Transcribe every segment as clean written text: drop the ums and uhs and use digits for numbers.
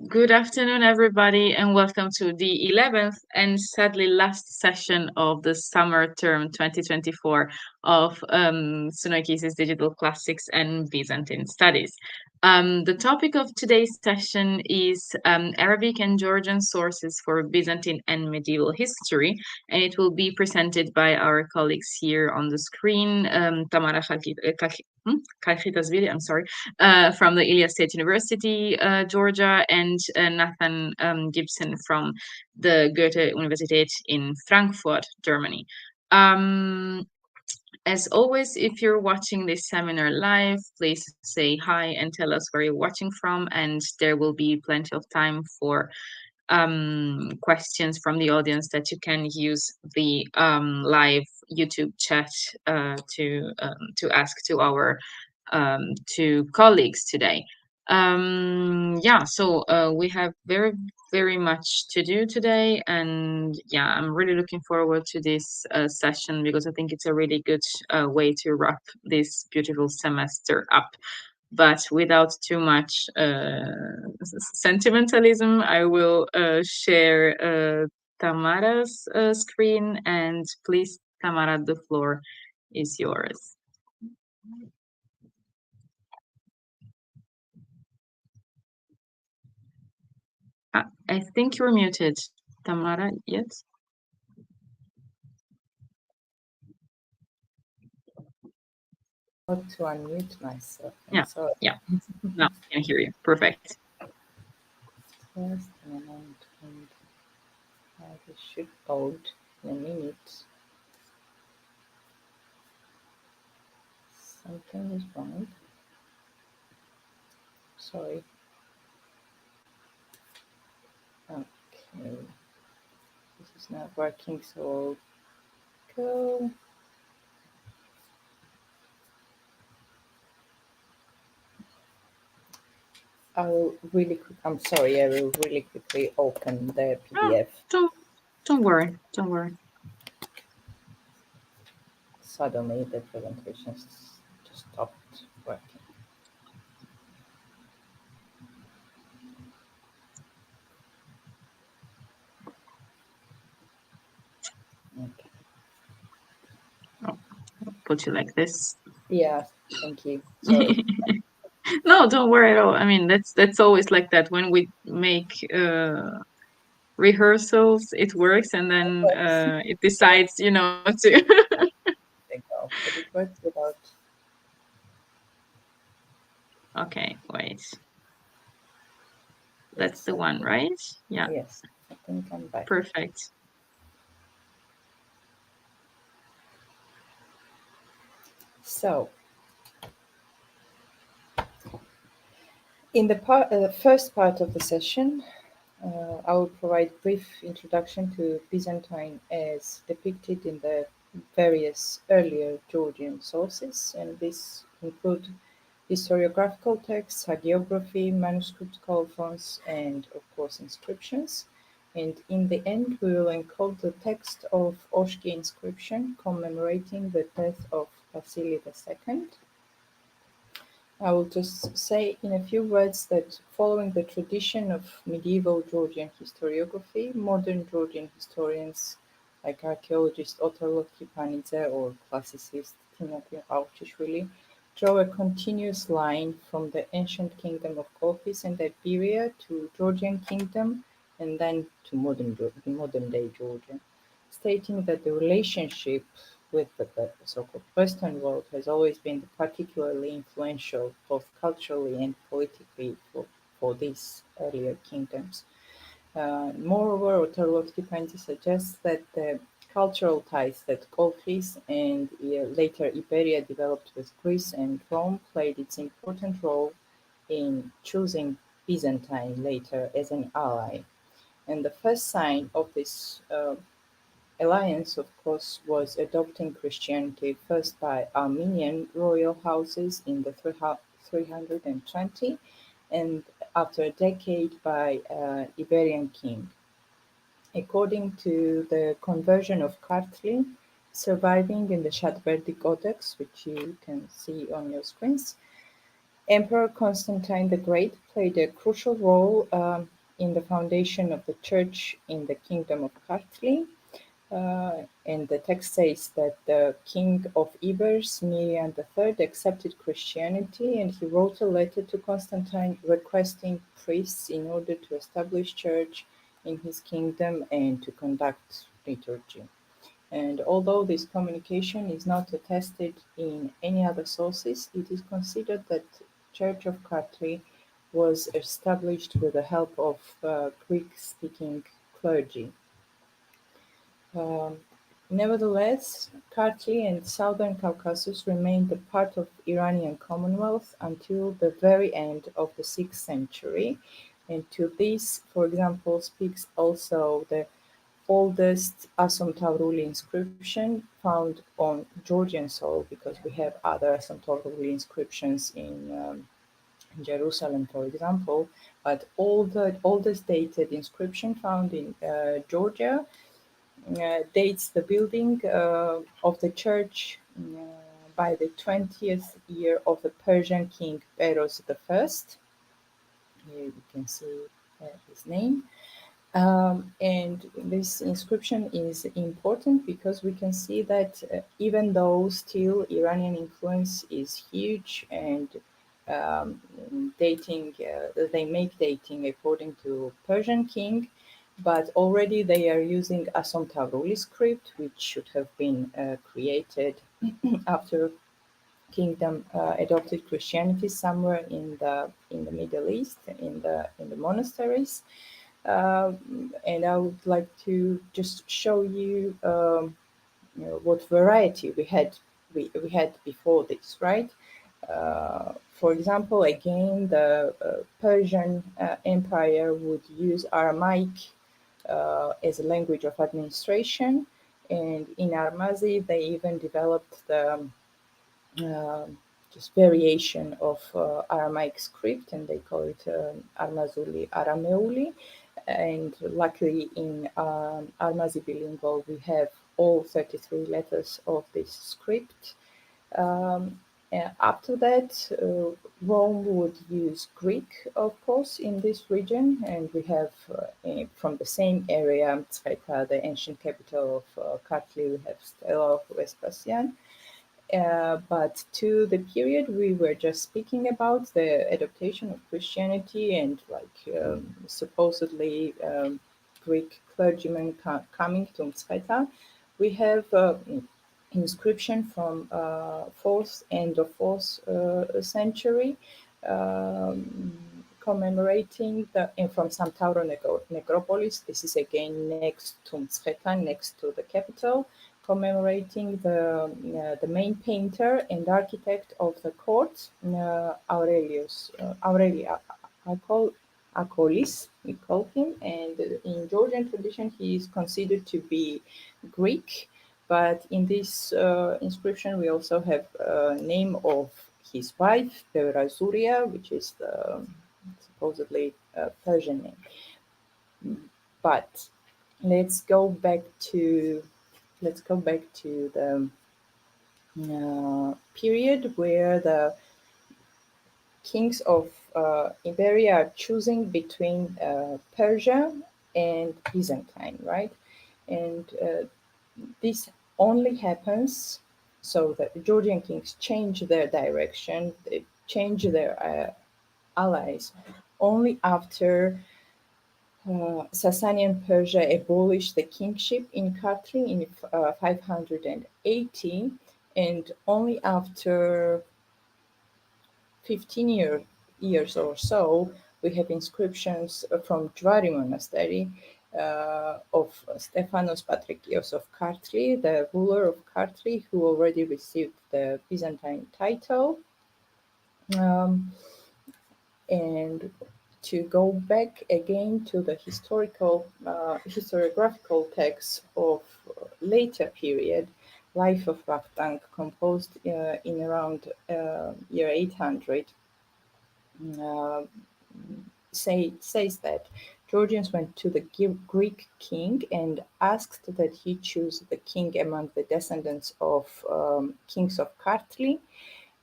Good afternoon, everybody, and welcome to the 11th and sadly last session of the summer term 2024 of SunoikisisDC Digital Classics and Byzantine Studies. The topic of today's session is Arabic and Georgian sources for Byzantine and medieval history, and it will be presented by our colleagues here on the screen, Tamara Kalkhitashvili, from the Ilia State University, Georgia, and Nathan Gibson from the Goethe-Universität in Frankfurt, Germany. As always, if you're watching this seminar live, please say hi and tell us where you're watching from, and there will be plenty of time for questions from the audience that you can use the live YouTube chat to ask to our two colleagues today. So we have very much to do today, and I'm really looking forward to this session because I think it's a really good way to wrap this beautiful semester up. But without too much sentimentalism, I will share Tamara's screen, and please, Tamara, the floor is yours. I think you're muted, Tamara. Yes. How to unmute myself. Yeah. Now I can hear you. Perfect. First moment, and I should load in a minute. Something is wrong. Sorry. Okay. This is not working, so I'll go. I'm sorry, I will really quickly open the PDF. Don't worry. Don't worry. Suddenly the presentation just stopped working. Okay. I'll put you like this. Yeah, thank you. Sorry. No, don't worry at all. I mean, that's always like that. When we make rehearsals, it works, and then it decides, to. But it works without. Okay, wait. That's the one, right? Yeah. Yes, I think I'm back. Perfect. So, in the first part of the session, I will provide brief introduction to Byzantine as depicted in the various earlier Georgian sources, and this include historiographical texts, hagiography, manuscript colophons, and of course inscriptions. And in the end, we will encode the text of Oshki inscription commemorating the death of Vasily II. I will just say in a few words that following the tradition of medieval Georgian historiography, modern Georgian historians like archaeologist Otar Kipanidze or classicist Timothy Kalkhitashvili draw a continuous line from the ancient kingdom of Colchis and Iberia to Georgian kingdom and then to modern day Georgia, stating that the relationship with the so-called Western world has always been particularly influential, both culturally and politically, for these earlier kingdoms. Moreover, Otar suggests that the cultural ties that Colchis and later Iberia developed with Greece and Rome played its important role in choosing Byzantine later as an ally. And the first sign of this alliance, of course, was adopting Christianity first by Armenian royal houses in the 320, and after a decade by Iberian king. According to the conversion of Kartli, surviving in the Shadverdi Codex, which you can see on your screens, Emperor Constantine the Great played a crucial role in the foundation of the church in the kingdom of Kartli. And the text says that the king of Ibers, Miriam III, accepted Christianity, and he wrote a letter to Constantine requesting priests in order to establish church in his kingdom and to conduct liturgy. And although this communication is not attested in any other sources, it is considered that Church of Kartli was established with the help of Greek-speaking clergy. Nevertheless, Kartli and southern Caucasus remained a part of Iranian Commonwealth until the very end of the 6th century. And to this, for example, speaks also the oldest Asom Tavruli inscription found on Georgian soil, because we have other Asom Tavruli inscriptions in Jerusalem, for example. But the oldest dated inscription found in Georgia dates the building of the church by the 20th year of the Persian king Beros I. Here you can see his name. And this inscription is important because we can see that even though still Iranian influence is huge and dating, they make dating according to Persian king, but already they are using Asom Tavruli script, which should have been created after kingdom adopted Christianity somewhere in the Middle East, in the monasteries. And I would like to just show you, what variety we had before this, right? For example, again, the Persian Empire would use Aramaic as a language of administration, and in Armazi they even developed the just variation of Aramaic script, and they call it Armazuli Arameuli. And luckily in Armazi bilingual we have all 33 letters of this script. After that, Rome would use Greek, of course, in this region, and we have from the same area, Tzfeta, the ancient capital of Kartli, we have Stela of Vespasian. But to the period we were just speaking about, the adaptation of Christianity and supposedly Greek clergymen coming to Tzfeta, we have inscription from end of 4th century commemorating and from Santauro necropolis. This is again next to Tzfeta, next to the capital, commemorating the main painter and architect of the court, Aurelia Acolis, we call him. And in Georgian tradition, he is considered to be Greek. But in this inscription, we also have a name of his wife, Devrazuria, which is the supposedly Persian name. But let's go back to the period where the kings of Iberia are choosing between Persia and Byzantine, right? And this only happens so that the Georgian kings change their direction, they change their allies only after Sasanian Persia abolished the kingship in Kartli in 580, and only after 15 years or so we have inscriptions from Jvari Monastery of Stephanos Patrikios of Kartli, the ruler of Kartli, who already received the Byzantine title. And to go back again to the historiographical texts of later period, Life of Vachtank, composed in around year 800, says that Georgians went to the Greek king and asked that he choose the king among the descendants of kings of Kartli,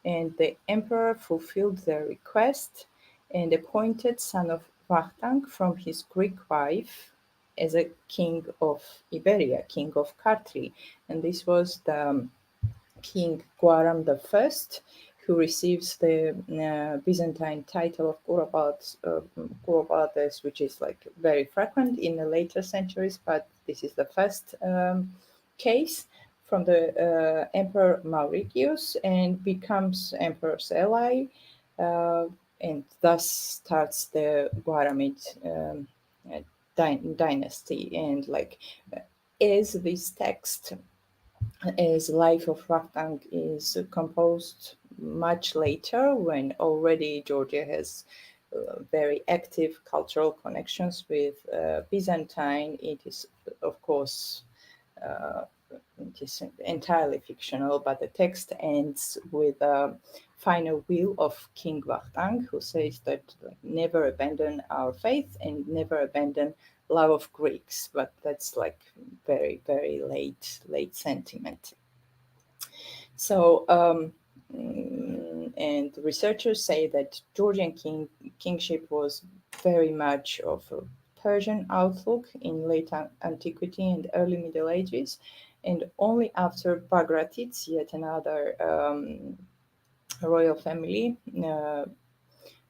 and the emperor fulfilled their request and appointed son of Vakhtang from his Greek wife as a king of Iberia, king of Kartli. And this was the King Guaram I, who receives the Byzantine title of Kuropalates, which is like very frequent in the later centuries, but this is the first case from the Emperor Mauritius and becomes emperor's ally, and thus starts the Guaramid dynasty. And like as this text, as Life of Vakhtang is composed much later, when already Georgia has very active cultural connections with Byzantine, it is, of course, uh, it is entirely fictional, but the text ends with a final will of King Vakhtang, who says that never abandon our faith and never abandon love of Greeks. But that's like very, very late sentiment. So, and researchers say that Georgian kingship was very much of a Persian outlook in late antiquity and early Middle Ages, and only after Bagratids, yet another royal family,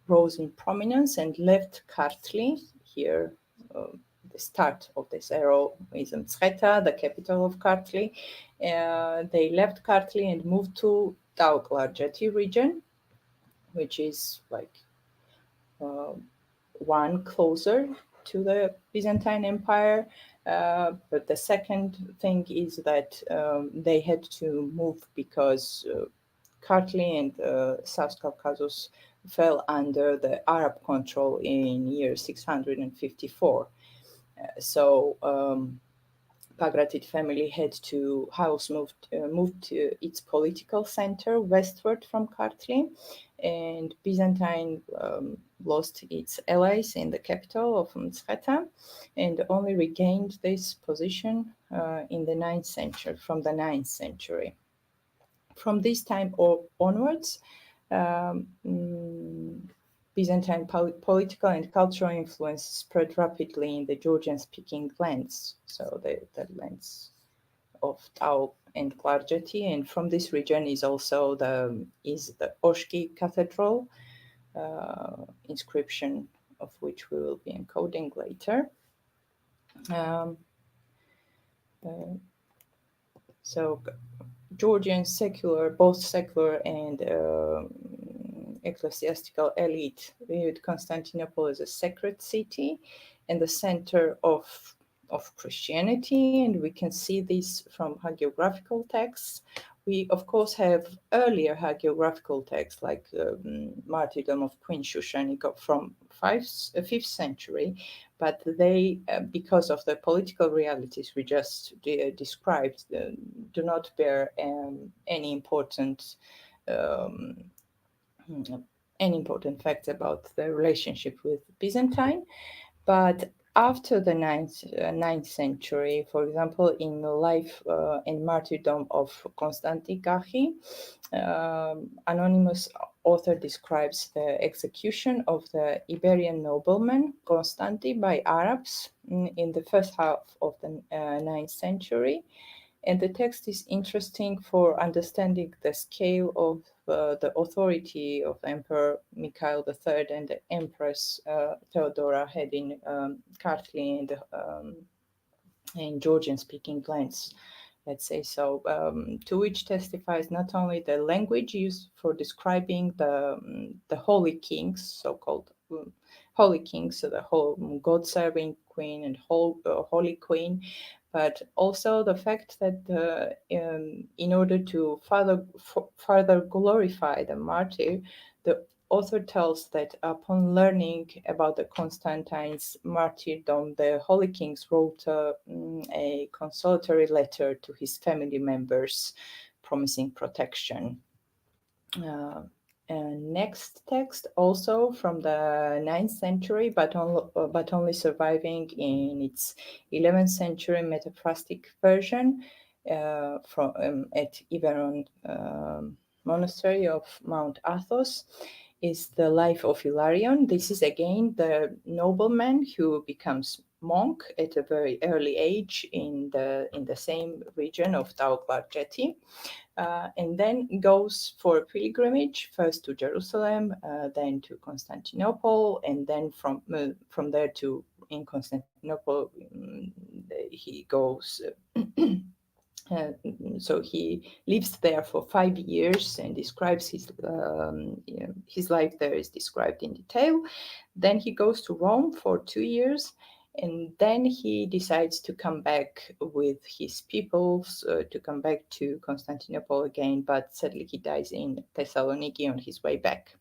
rose in prominence and left Kartli. Here, the start of this era is Mtskheta, the capital of Kartli. They left Kartli and moved to Dauglarjeti region, which is like one closer to the Byzantine Empire. But the second thing is that they had to move because Kartli and South Caucasus fell under the Arab control in year 654. So Bagratid family had to moved to its political center westward from Kartli, and Byzantine lost its allies in the capital of Mtskheta, and only regained this position in the 9th century. From the 9th century, from this time onwards, Byzantine political and cultural influence spread rapidly in the Georgian-speaking lands, so the lands of Tau and Klarjeti, and from this region is also the Oshki Cathedral, inscription of which we will be encoding later. So Georgian secular, both secular and ecclesiastical elite viewed Constantinople as a sacred city and the center of Christianity, and we can see this from hagiographical texts. We, of course, have earlier hagiographical texts like Martyrdom of Queen Shushanika from 5th century, but they, because of the political realities we just described, do not bear any important facts about the relationship with Byzantine. But after the 9th century, for example, in the life and martyrdom of Constantin Gachi, anonymous author describes the execution of the Iberian nobleman Constantin by Arabs in the first half of the 9th century. And the text is interesting for understanding the scale of the authority of Emperor Mikhail III and the Empress Theodora had in Kartli and in Georgian-speaking lands, let's say so, to which testifies not only the language used for describing the holy kings, so-called holy kings, so the whole God-serving queen and holy queen, but also the fact that in order to further glorify the martyr, the author tells that upon learning about the Constantine's martyrdom, the Holy Kings wrote a consolatory letter to his family members promising protection. Next text, also from the 9th century, but only surviving in its 11th century metaphrastic version from at Iveron monastery of Mount Athos, is the life of Hilarion. This is again the nobleman who becomes monk at a very early age in the same region of Taoklarjeti, and then goes for a pilgrimage first to Jerusalem, then to Constantinople, and then from there to in Constantinople he goes. Uh, so he lives there for 5 years and describes his life there is described in detail. Then he goes to Rome for 2 years, and then he decides to come back with his people, to come back to Constantinople again, but sadly he dies in Thessaloniki on his way back.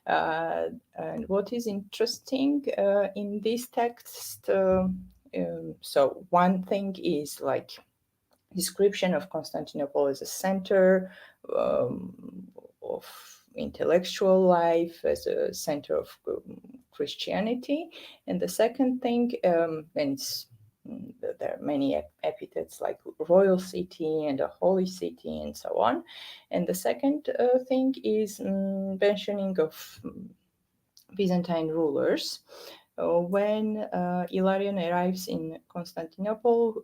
And what is interesting in this text, so one thing is like description of Constantinople as a center of intellectual life, as a center of Christianity. And the second thing, and there are many epithets like royal city and a holy city and so on. And the second thing is mentioning of Byzantine rulers. When Hilarion arrives in Constantinople,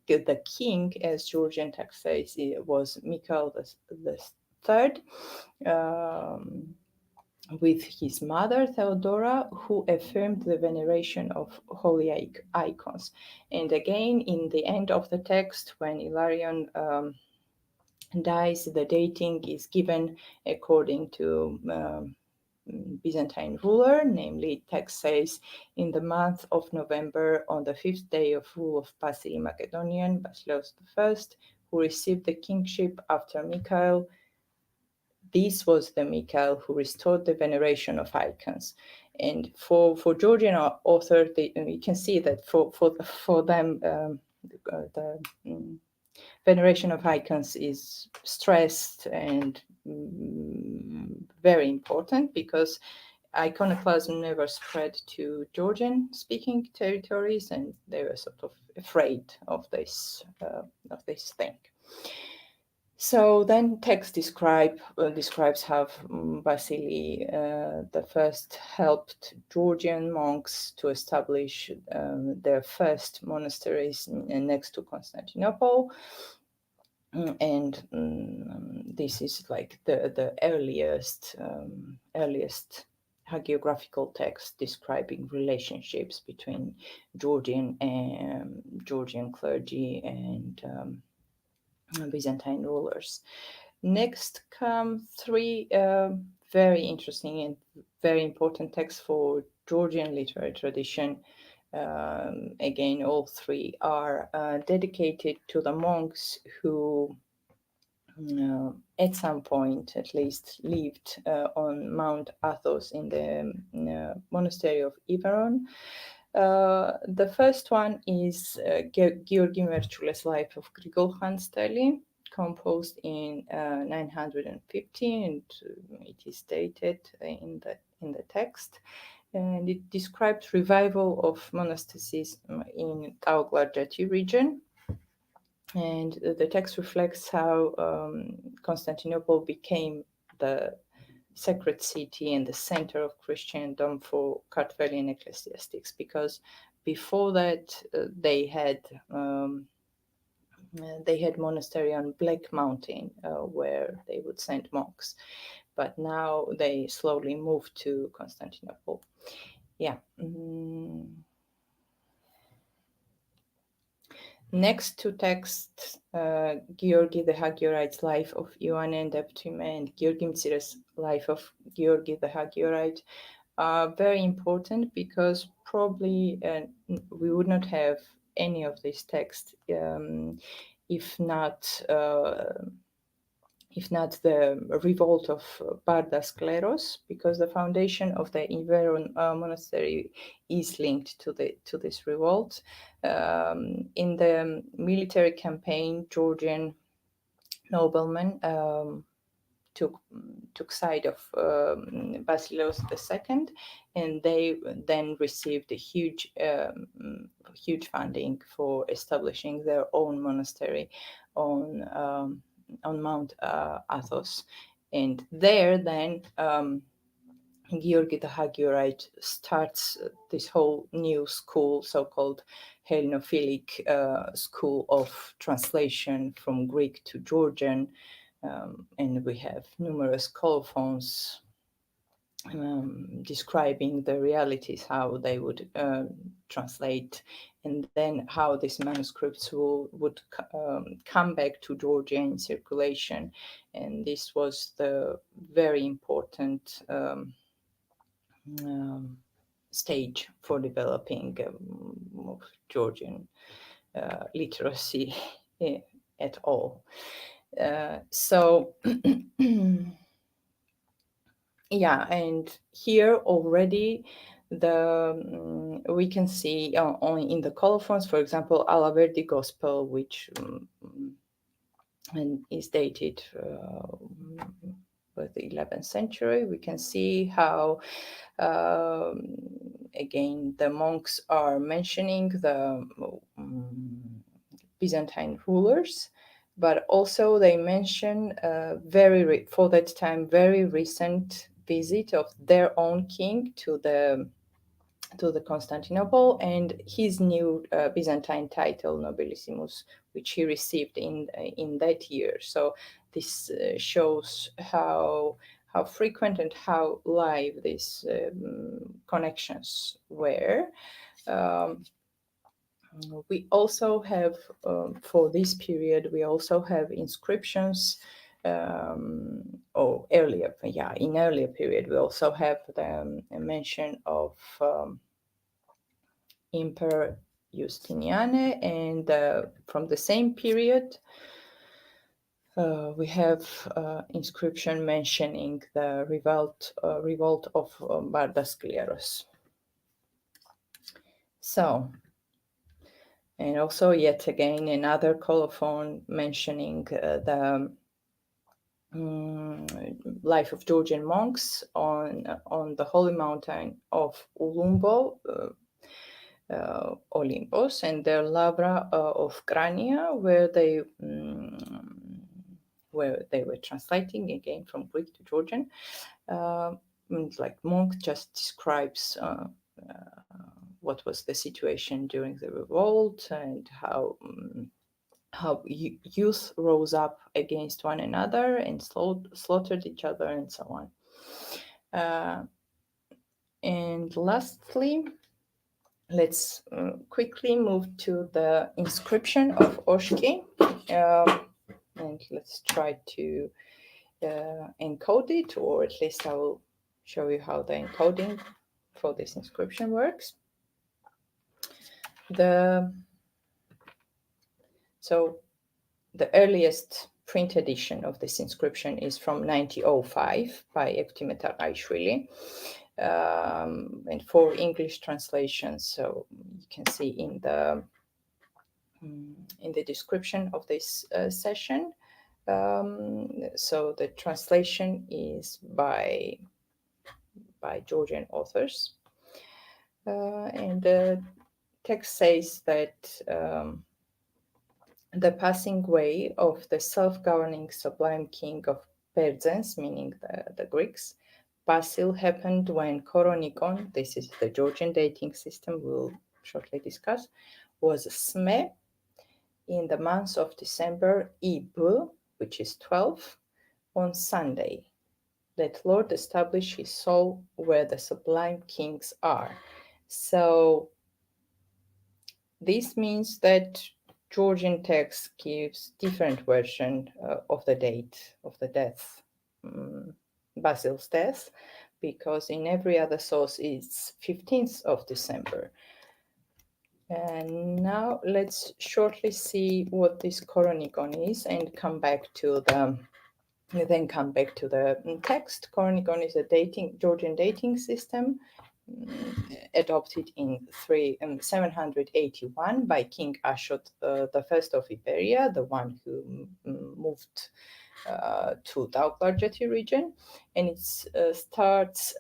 the king, as Georgian text says, was Michael the Third, with his mother Theodora, who affirmed the veneration of holy icons. And again, in the end of the text, when Hilarion dies, the dating is given according to Byzantine ruler, namely text says, in the month of November, on the 5th day of rule of Vasily Macedonian, Basileus I, who received the kingship after Michael. This was the Michael who restored the veneration of icons. And for Georgian author, you can see that for them, the veneration of icons is stressed and very important, because iconoclasm never spread to Georgian-speaking territories, and they were sort of afraid of this thing. So then text describes how Vasily the First helped Georgian monks to establish their first monasteries next to Constantinople. And this is like the earliest hagiographical text describing relationships between Georgian clergy and Byzantine rulers. Next come three very interesting and very important texts for Georgian literary tradition. Again, all three are dedicated to the monks who at some point at least lived on Mount Athos in the monastery of Iveron. The first one is Georgi Merchule's Life of Grigol Khan Steli, composed in 915, and it is dated in the text. And it described revival of monasticism in Taoklarjeti region. And the text reflects how Constantinople became the sacred city and the center of Christendom for Kartvelian ecclesiastics, because before that they had monastery on Black Mountain where they would send monks, but now they slowly moved to Constantinople. Yeah. Next two texts, Georgi the Hagiorite's Life of Ioanne and Eptime and Georgi Mtsire's Life of Georgi the Hagiorite, are very important, because probably we would not have any of these texts if not the revolt of Bardas Kleros, because the foundation of the Iveron monastery is linked to this revolt. In the military campaign, Georgian noblemen took side of Basileus II, and they then received a huge funding for establishing their own monastery on Mount Athos. And there then Georgi the Hagiorite starts this whole new school, so-called Hellenophilic school of translation from Greek to Georgian, and we have numerous colophons describing the realities, how they would translate, and then how these manuscripts would come back to Georgian circulation. And this was the very important stage for developing Georgian literacy at all. So yeah, and here already we can see only in the colophons, for example, Alaverdi Gospel, which and is dated with the 11th century. We can see how again the monks are mentioning the Byzantine rulers, but also they mention for that time very recent visit of their own king to the Constantinople, and his new Byzantine title Nobilissimus, which he received in that year. So this shows how frequent and how live these connections were. We also have, for this period, we also have inscriptions, in earlier period, we also have the mention of Emperor Justinian, and from the same period, we have inscription mentioning the revolt of Bardaskleros. So, and also yet again another colophon mentioning the life of Georgian monks on the holy mountain of Ulumbo, Olympus, and their lavra of Grania, where they were translating again from Greek to Georgian. Like Monk just describes what was the situation during the revolt and how youth rose up against one another and slaughtered each other and so on. And lastly, let's quickly move to the inscription of Oshki, and let's try to encode it, or at least I will show you how the encoding for this inscription works. So the earliest print edition of this inscription is from 1905 by Eftimetar Aishvili, and 4 English translations. So you can see in the description of this session. So the translation is by Georgian authors, and the text says that the passing away of the self-governing sublime king of Persians, meaning the Greeks, Basil, happened when Koronikon, this is the Georgian dating system we'll shortly discuss, was Sme in the month of December, Ib, which is 12, on Sunday. Let Lord establish his soul where the sublime kings are. So this means that Georgian text gives different version of the date of the death, Basil's death, because in every other source it's 15th of December. And now let's shortly see what this Koronikon is and come back to the text. Koronikon is a Georgian dating system adopted in 781 by King Ashot the First of Iberia, the one who moved to Dalgarjeti region, and it starts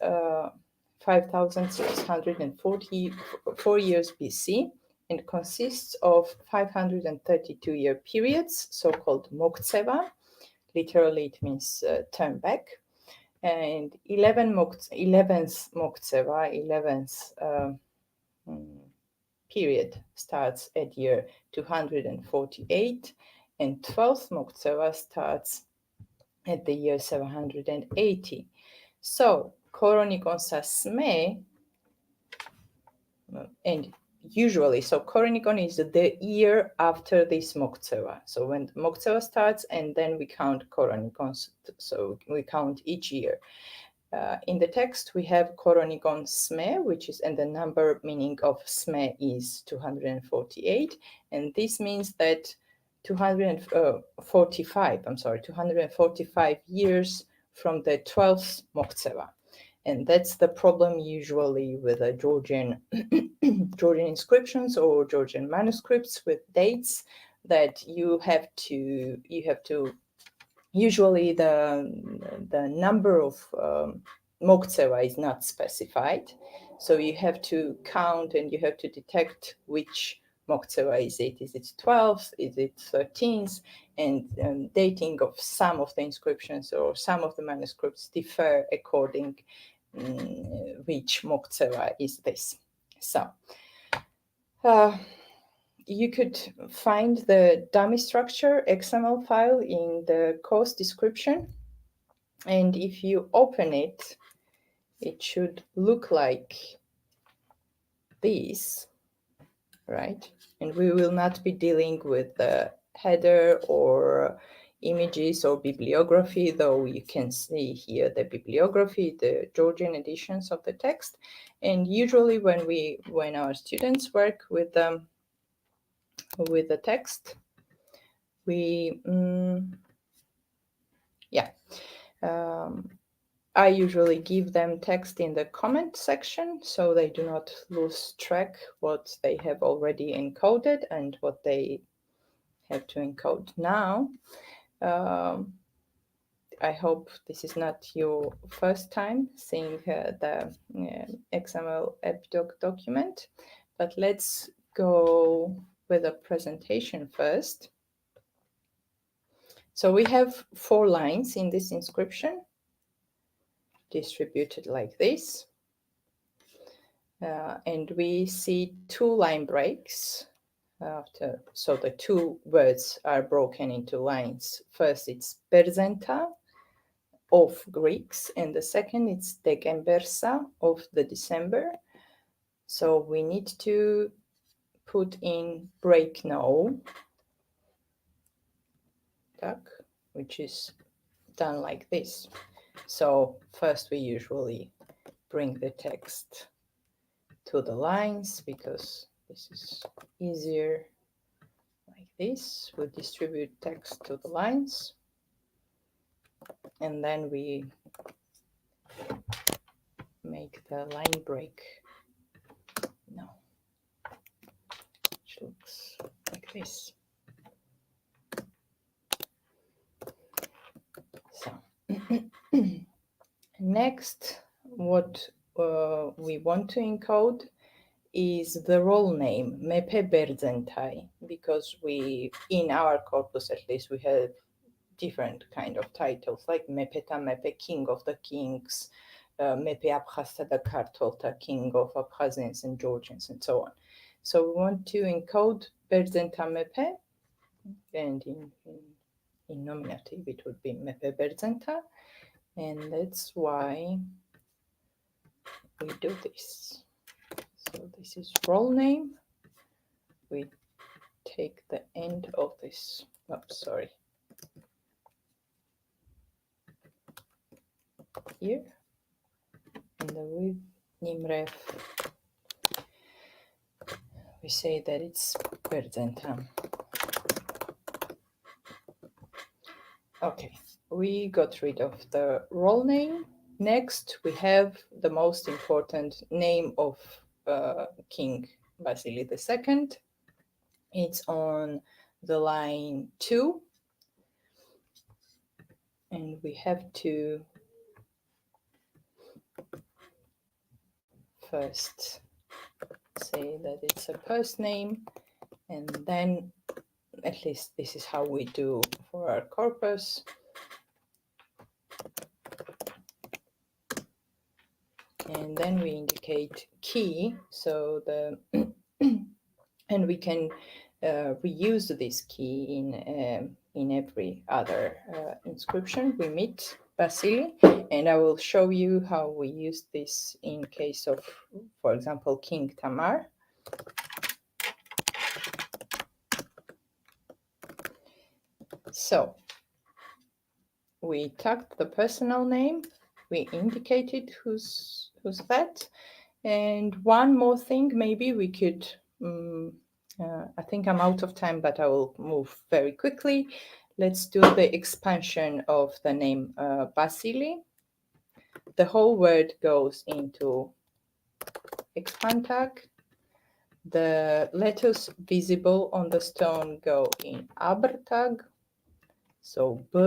5,644 years BC and consists of 532-year periods, so-called Moktseva. Literally, it means turn back. And 11th Mokhzeva, 11th period starts at year 248, and 12th Mokhzeva starts at the year 780. So Koronikon Sasme, and usually, so Koronikon is the year after this Mokhzeva. So when the Mokhzeva starts, and then we count Koronikon, so we count each year. In the text, we have Koronikon Sme, which is, and the number meaning of Sme is 248. And this means that 245 years from the 12th Mokhzeva. And that's the problem usually with the Georgian inscriptions or Georgian manuscripts with dates, that you have to usually the number of Mokhzeva is not specified, so you have to count and you have to detect which Mokhzeva is it. Is it 12th? Is it 13th? And dating of some of the inscriptions or some of the manuscripts differ according which Mokhzeva is this. So you could find the dummy structure XML file in the course description. And if you open it, it should look like this, right? And we will not be dealing with the header or images or bibliography, though you can see here the bibliography, the Georgian editions of the text. And usually when our students work with the text, I usually give them text in the comment section so they do not lose track what they have already encoded and what they have to encode now. I hope this is not your first time seeing the XML EPDOC document, but let's go with a presentation first. So we have 4 lines in this inscription, distributed like this. And we see 2 line breaks after, so the 2 words are broken into lines. First it's Berzenta of Greeks, and the second it's Dekembersa of the December. So we need to put in break now, which is done like this. So first we usually bring the text to the lines because this is easier like this. We distribute text to the lines, and then we make the line break now, which looks like this. So next, what we want to encode is the role name, Mepe Berzentai, because we, in our corpus at least, we have different kind of titles like Mepeta, Mepe, King of the Kings, Mepe Abkhazta da Kartolta, King of Abkhazians and Georgians, and so on. So we want to encode Berzenta Mepe, and in nominative it would be Mepe Berzenta, and that's why we do this. So this is role name. We take the end of this. Oh, sorry. Here. And the with Nimref, we say that it's Berzenta. Okay, we got rid of the role name. Next, we have the most important name of King Vasily II. It's on the line 2. And we have to first say that it's a first name, and then, at least this is how we do for our corpus, and then we indicate key. So and we can reuse this key in every other inscription. We meet Vasily, and I will show you how we use this in case of, for example, King Tamar. So we tagged the personal name, we indicated who's that, and one more thing, maybe we could, I think I'm out of time, but I will move very quickly. Let's do the expansion of the name Vasily. The whole word goes into expand tag. The letters visible on the stone go in abr tag. So B,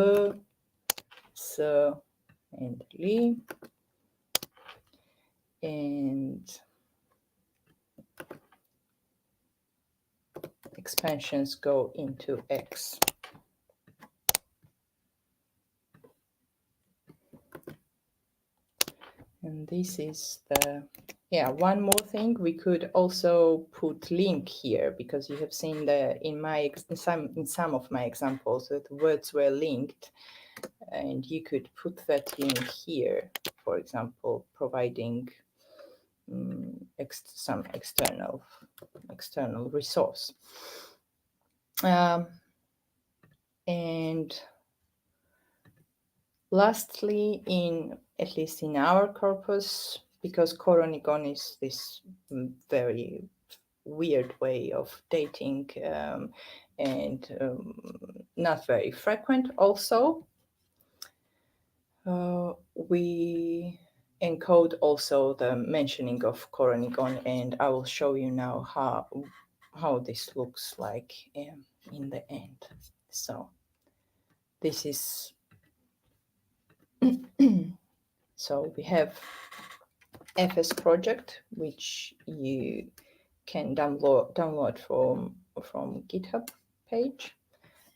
S, and Li. And expansions go into X. And this is the, one more thing, we could also put link here, because you have seen in some of my examples that words were linked, and you could put that link here, for example, providing some external resource. And lastly, at least in our corpus, because Koronigon is this very weird way of dating and not very frequent also, we encode also the mentioning of Koronigon, and I will show you now how this looks like in the end. So this is so we have FS project, which you can download from GitHub page.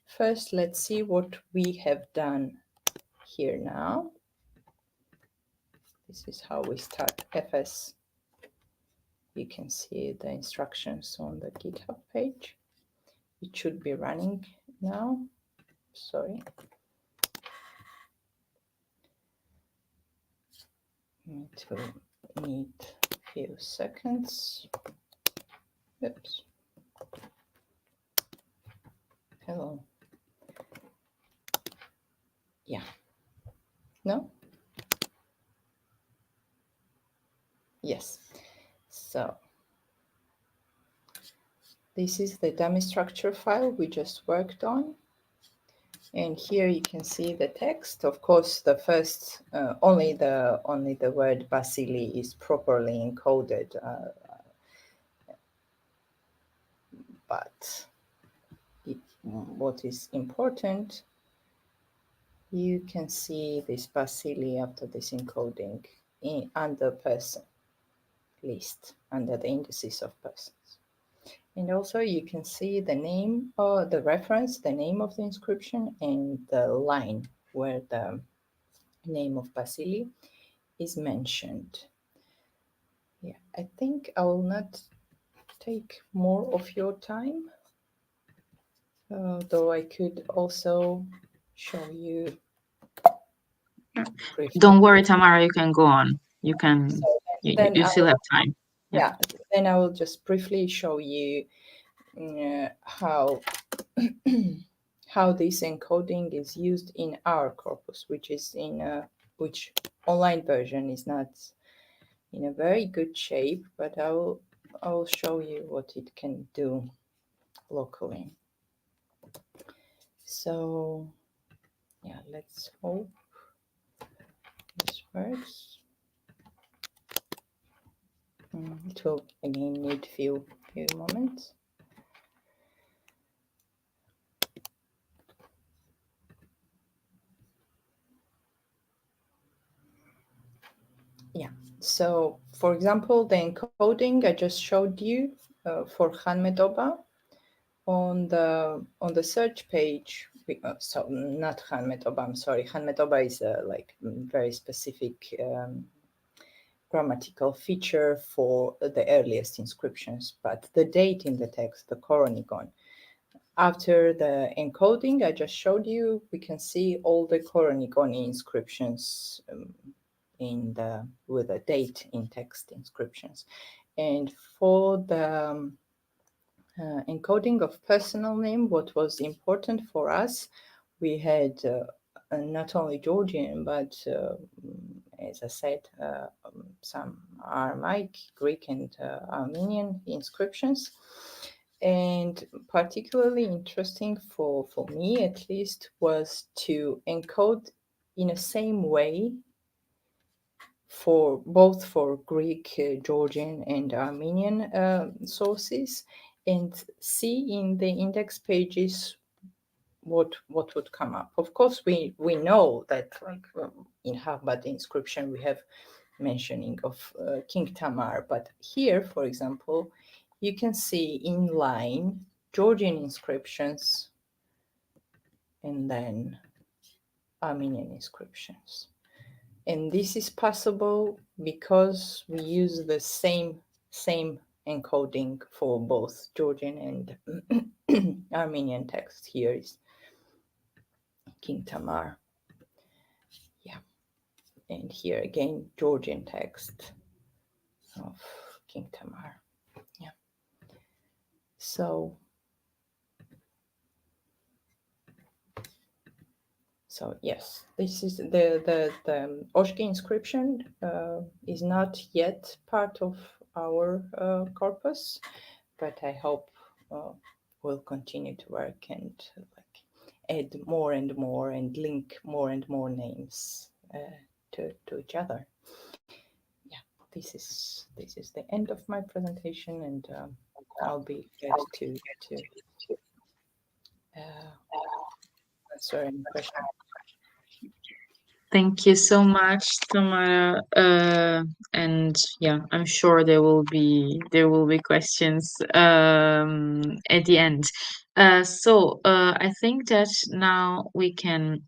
First, let's see what we have done here now. This is how we start FS. You can see the instructions on the GitHub page. It should be running now. Sorry. It will need a few seconds. Oops. Hello. Yeah. No? Yes. So this is the dummy structure file we just worked on. And here you can see the text. Of course, the first, only the word Vasily is properly encoded. But what is important, you can see this Vasily after this encoding under person list, under the indices of persons. And also you can see the name or the reference, the name of the inscription, and the line where the name of Vasily is mentioned. Yeah, I think I will not take more of your time, though I could also show you. Don't worry, Tamara, you can go on. You can, So you still have time. Yeah, then I will just briefly show you how how this encoding is used in our corpus, which is which online version is not in a very good shape, but I will show you what it can do locally. So yeah, let's hope this works. It will again need few moments. Yeah, so for example, the encoding I just showed you for Hanmedoba on the search page. So not Hanmedoba, I'm sorry. Hanmedoba is like very specific grammatical feature for the earliest inscriptions, but the date in the text, the Koronigon. After the encoding I just showed you, we can see all the Koronigoni inscriptions with a date in text inscriptions. And for the encoding of personal name, what was important for us, we had not only Georgian, but as I said, some Aramaic, Greek, and Armenian inscriptions. And particularly interesting for me, at least, was to encode in the same way for both for Greek, Georgian, and Armenian sources, and see in the index pages what would come up. Of course, we know that, like in Havbad inscription, we have mentioning of King Tamar, but here, for example, you can see in line Georgian inscriptions and then Armenian inscriptions. And this is possible because we use the same encoding for both Georgian and Armenian text. Here is King Tamar. Yeah. And here again, Georgian text of King Tamar. Yeah. So yes, this is the Oshki inscription is not yet part of our corpus, but I hope we'll continue to work and add more and more and link more and more names to each other. Yeah, this is the end of my presentation, and I'll be glad to answer any questions. Thank you so much, Tamara. And yeah, I'm sure there will be questions at the end. So I think that now we can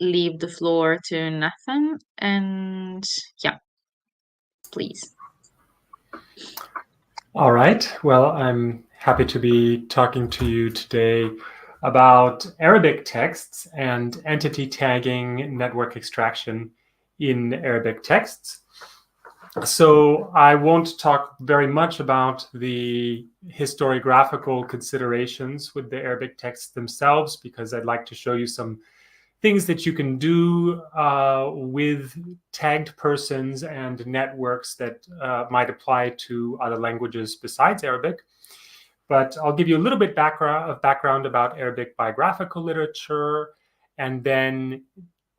leave the floor to Nathan, and yeah, please. All right. Well, I'm happy to be talking to you today about Arabic texts and entity tagging network extraction in Arabic texts. So I won't talk very much about the historiographical considerations with the Arabic texts themselves, because I'd like to show you some things that you can do with tagged persons and networks that might apply to other languages besides Arabic. But I'll give you a little bit of background about Arabic biographical literature, and then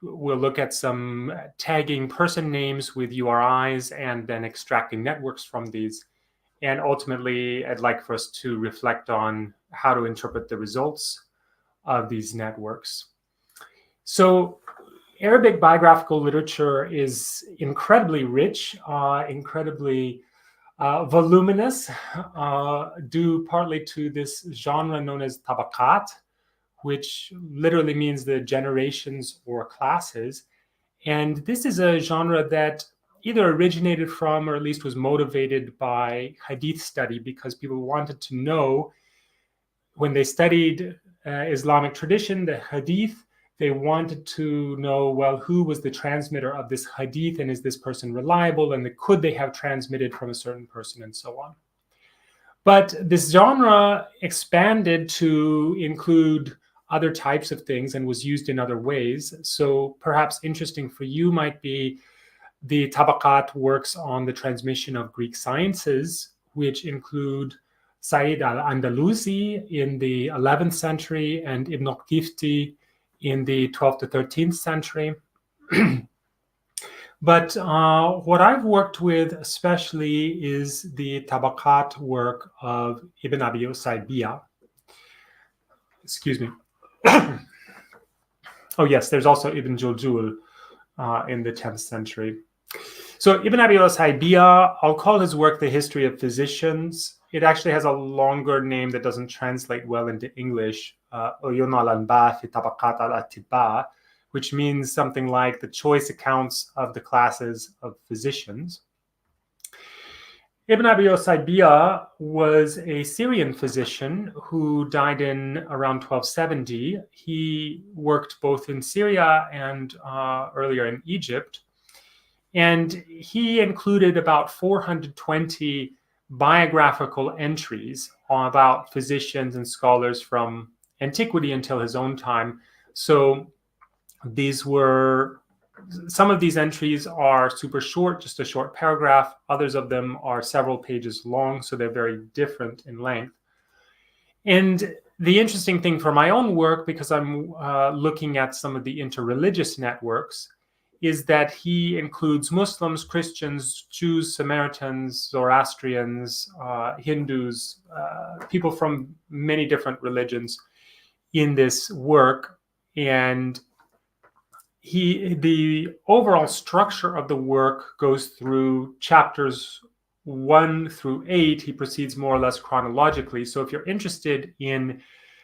we'll look at some tagging person names with URIs and then extracting networks from these. And ultimately, I'd like for us to reflect on how to interpret the results of these networks. So Arabic biographical literature is incredibly rich, incredibly voluminous, due partly to this genre known as tabaqat, which literally means the generations or classes. And this is a genre that either originated from or at least was motivated by hadith study, because people wanted to know, when they studied Islamic tradition, the hadith, they wanted to know, well, who was the transmitter of this hadith, and is this person reliable, and could they have transmitted from a certain person, and so on. But this genre expanded to include other types of things and was used in other ways. So perhaps interesting for you might be the tabaqat works on the transmission of Greek sciences, which include Said al-Andalusi in the 11th century and Ibn al-Qifti in the 12th to 13th century. But what I've worked with especially is the tabaqat work of Ibn Abi Usaybiya. Excuse me. Oh yes, there's also Ibn Juljul in the 10th century. So Ibn Abi Usaybiya, I'll call his work The History of Physicians. It actually has a longer name that doesn't translate well into English, Uyun al-Anba fi Tabaqat al-Atibba, which means something like the choice accounts of the classes of physicians. Ibn Abi Osaybia was a Syrian physician who died in around 1270. He worked both in Syria and earlier in Egypt. And he included about 420 biographical entries about physicians and scholars from antiquity until his own time. So some of these entries are super short, just a short paragraph. Others of them are several pages long, so they're very different in length. And the interesting thing for my own work, because I'm looking at some of the interreligious networks, is that he includes Muslims, Christians, Jews, Samaritans, Zoroastrians, Hindus, people from many different religions in this work. And the overall structure of the work goes through chapters 1 through 8. He proceeds more or less chronologically. So if you're interested in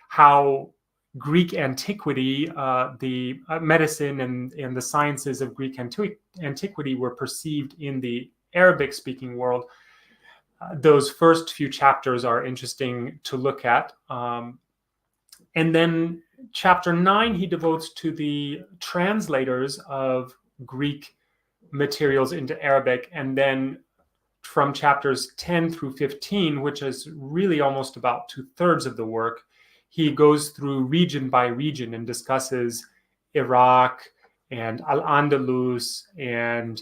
how Greek antiquity, the medicine and the sciences of Greek antiquity were perceived in the Arabic-speaking world, those first few chapters are interesting to look at. And then chapter 9, he devotes to the translators of Greek materials into Arabic. And then from chapters 10 through 15, which is really almost about 2/3 of the work, he goes through region by region and discusses Iraq and Al-Andalus and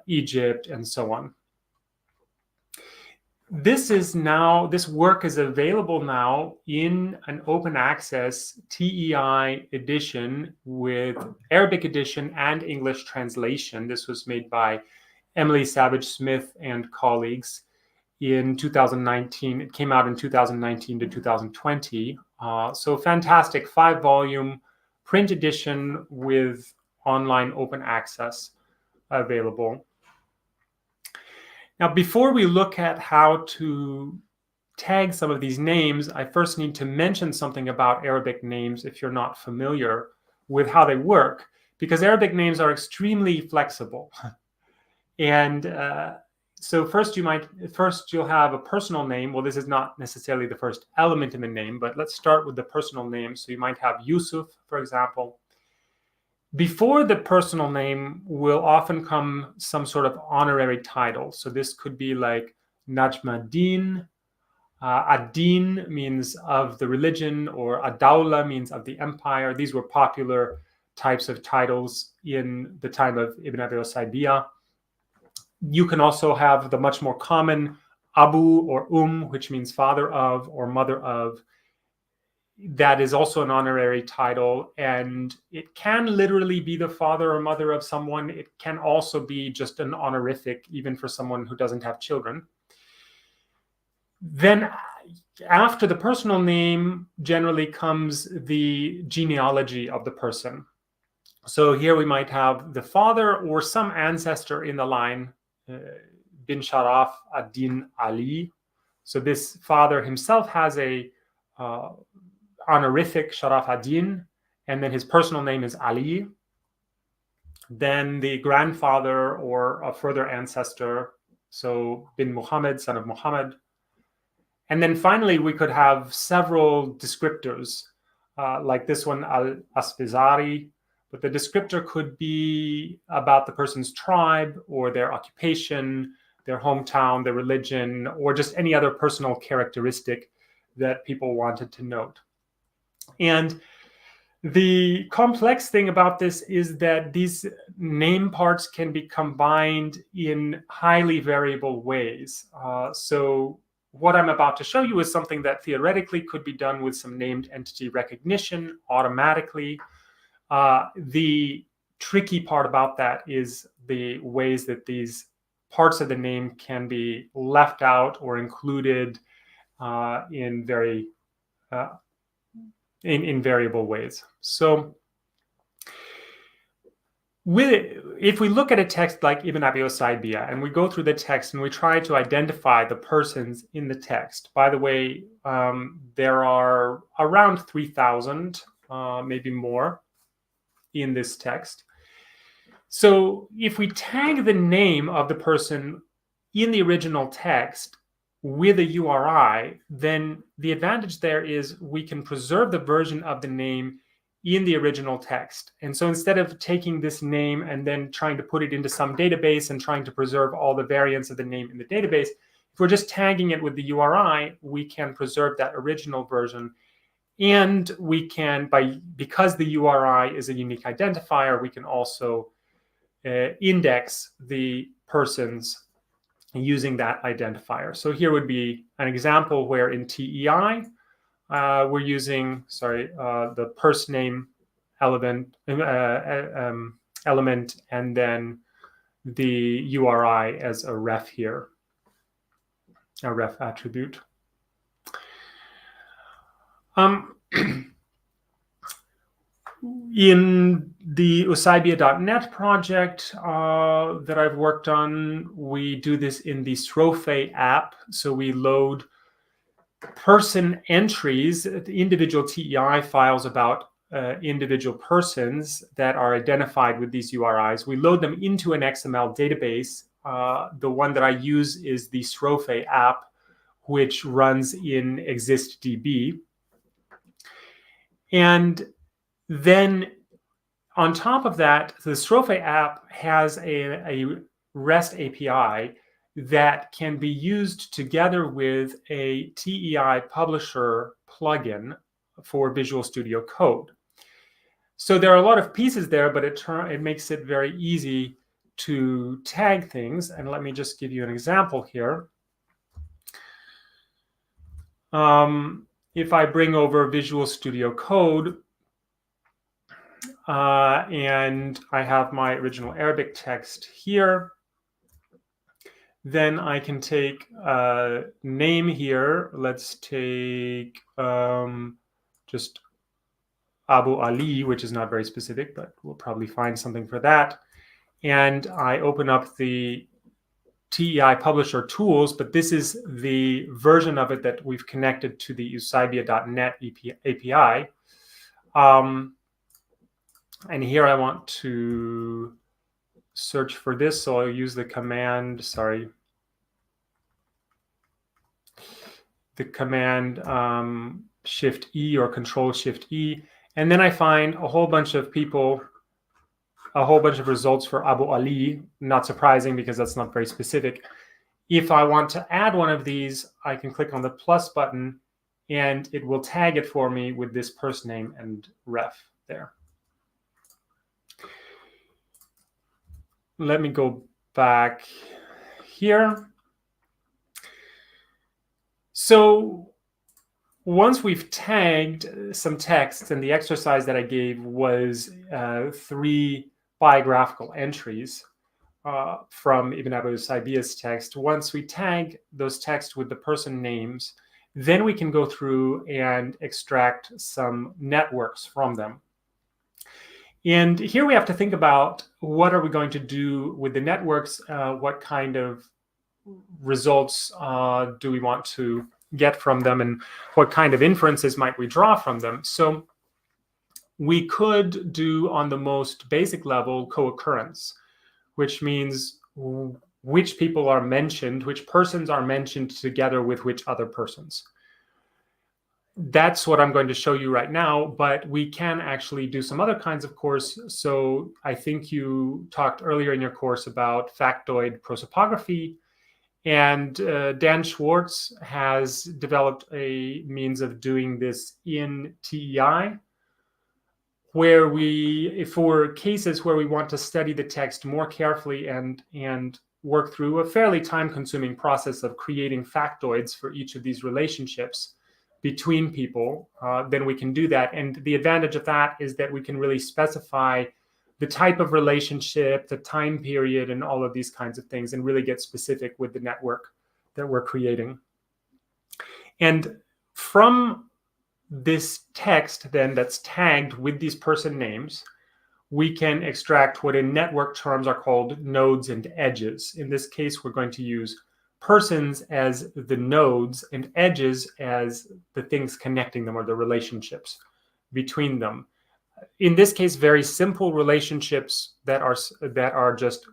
Egypt and so on. This work is available now in an open access TEI edition with Arabic edition and English translation. This was made by Emily Savage Smith and colleagues in 2019. It came out in 2019 to 2020. So fantastic 5-volume print edition with online open access available. Now, before we look at how to tag some of these names, I first need to mention something about Arabic names if you're not familiar with how they work, because Arabic names are extremely flexible. And so first you'll have a personal name. Well, this is not necessarily the first element in the name, but let's start with the personal name. So you might have Yusuf, for example. Before the personal name will often come some sort of honorary title. So this could be like Najma-Din. Ad-Din means of the religion, or Ad-Dawla means of the empire. These were popular types of titles in the time of Ibn Abi Osaybia. You can also have the much more common Abu or which means father of or mother of. That is also an honorary title, and it can literally be the father or mother of someone. It can also be just an honorific, even for someone who doesn't have children. Then after the personal name generally comes the genealogy of the person. So here we might have the father or some ancestor in the line, bin Sharaf ad-Din Ali. So this father himself has a honorific Sharaf ad-Din, and then his personal name is Ali. Then the grandfather or a further ancestor, so bin Muhammad, son of Muhammad. And then finally, we could have several descriptors, like this one, al-Asfizari, but the descriptor could be about the person's tribe or their occupation, their hometown, their religion, or just any other personal characteristic that people wanted to note. And the complex thing about this is that these name parts can be combined in highly variable ways. So what I'm about to show you is something that theoretically could be done with some named entity recognition automatically. The tricky part about that is the ways that these parts of the name can be left out or included in variable ways. So if we look at a text like Ibn Abi Osaybia and we go through the text and we try to identify the persons in the text, by the way, there are around 3,000, maybe more. in this text. So if we tag the name of the person in the original text with a URI, then the advantage there is we can preserve the version of the name in the original text. And so instead of taking this name and then trying to put it into some database and trying to preserve all the variants of the name in the database, if we're just tagging it with the URI, we can preserve that original version. And we can, because the URI is a unique identifier, we can also index the persons using that identifier. So here would be an example where in TEI, we're using, the person name element, and then the URI as a ref here, a ref attribute. In the usaibia.net project that I've worked on, we do this in the Strophe app. So we load person entries, the individual TEI files about individual persons that are identified with these URIs. We load them into an XML database. The one that I use is the Strophe app, which runs in ExistDB. And then on top of that, the Strophe app has a REST API that can be used together with a TEI publisher plugin for Visual Studio Code. So there are a lot of pieces there, but it makes it very easy to tag things. And let me just give you an example here. If I bring over Visual Studio Code, and I have my original Arabic text here, then I can take a name here. Let's take just Abu Ali, which is not very specific, but we'll probably find something for that. And I open up the TEI publisher tools, but this is the version of it that we've connected to the usaibia.net API. And here I want to search for this, so I'll use the command, the command Shift-E or Control-Shift-E. And then I find a whole bunch of people, a whole bunch of results for Abu Ali. Not surprising because that's not very specific. If I want to add one of these, I can click on the plus button and it will tag it for me with this person name and ref there. Let me go back here. So once we've tagged some text, and the exercise that I gave was 3 biographical entries from Ibn Abu Saibia's text. Once we tag those texts with the person names, then we can go through and extract some networks from them. And here we have to think about what are we going to do with the networks, what kind of results do we want to get from them, and what kind of inferences might we draw from them. So we could do on the most basic level co-occurrence, which means which people are mentioned, which persons are mentioned together with which other persons. That's what I'm going to show you right now, but we can actually do some other kinds of course. So I think you talked earlier in your course about factoid prosopography, and Dan Schwartz has developed a means of doing this in TEI, where we, for cases where we want to study the text more carefully and work through a fairly time-consuming process of creating factoids for each of these relationships between people, then we can do that. And the advantage of that is that we can really specify the type of relationship, the time period, and all of these kinds of things, and really get specific with the network that we're creating. And from this text then that's tagged with these person names, we can extract what in network terms are called nodes and edges. In this case, we're going to use persons as the nodes and edges as the things connecting them, or the relationships between them. in this case, very simple relationships that are just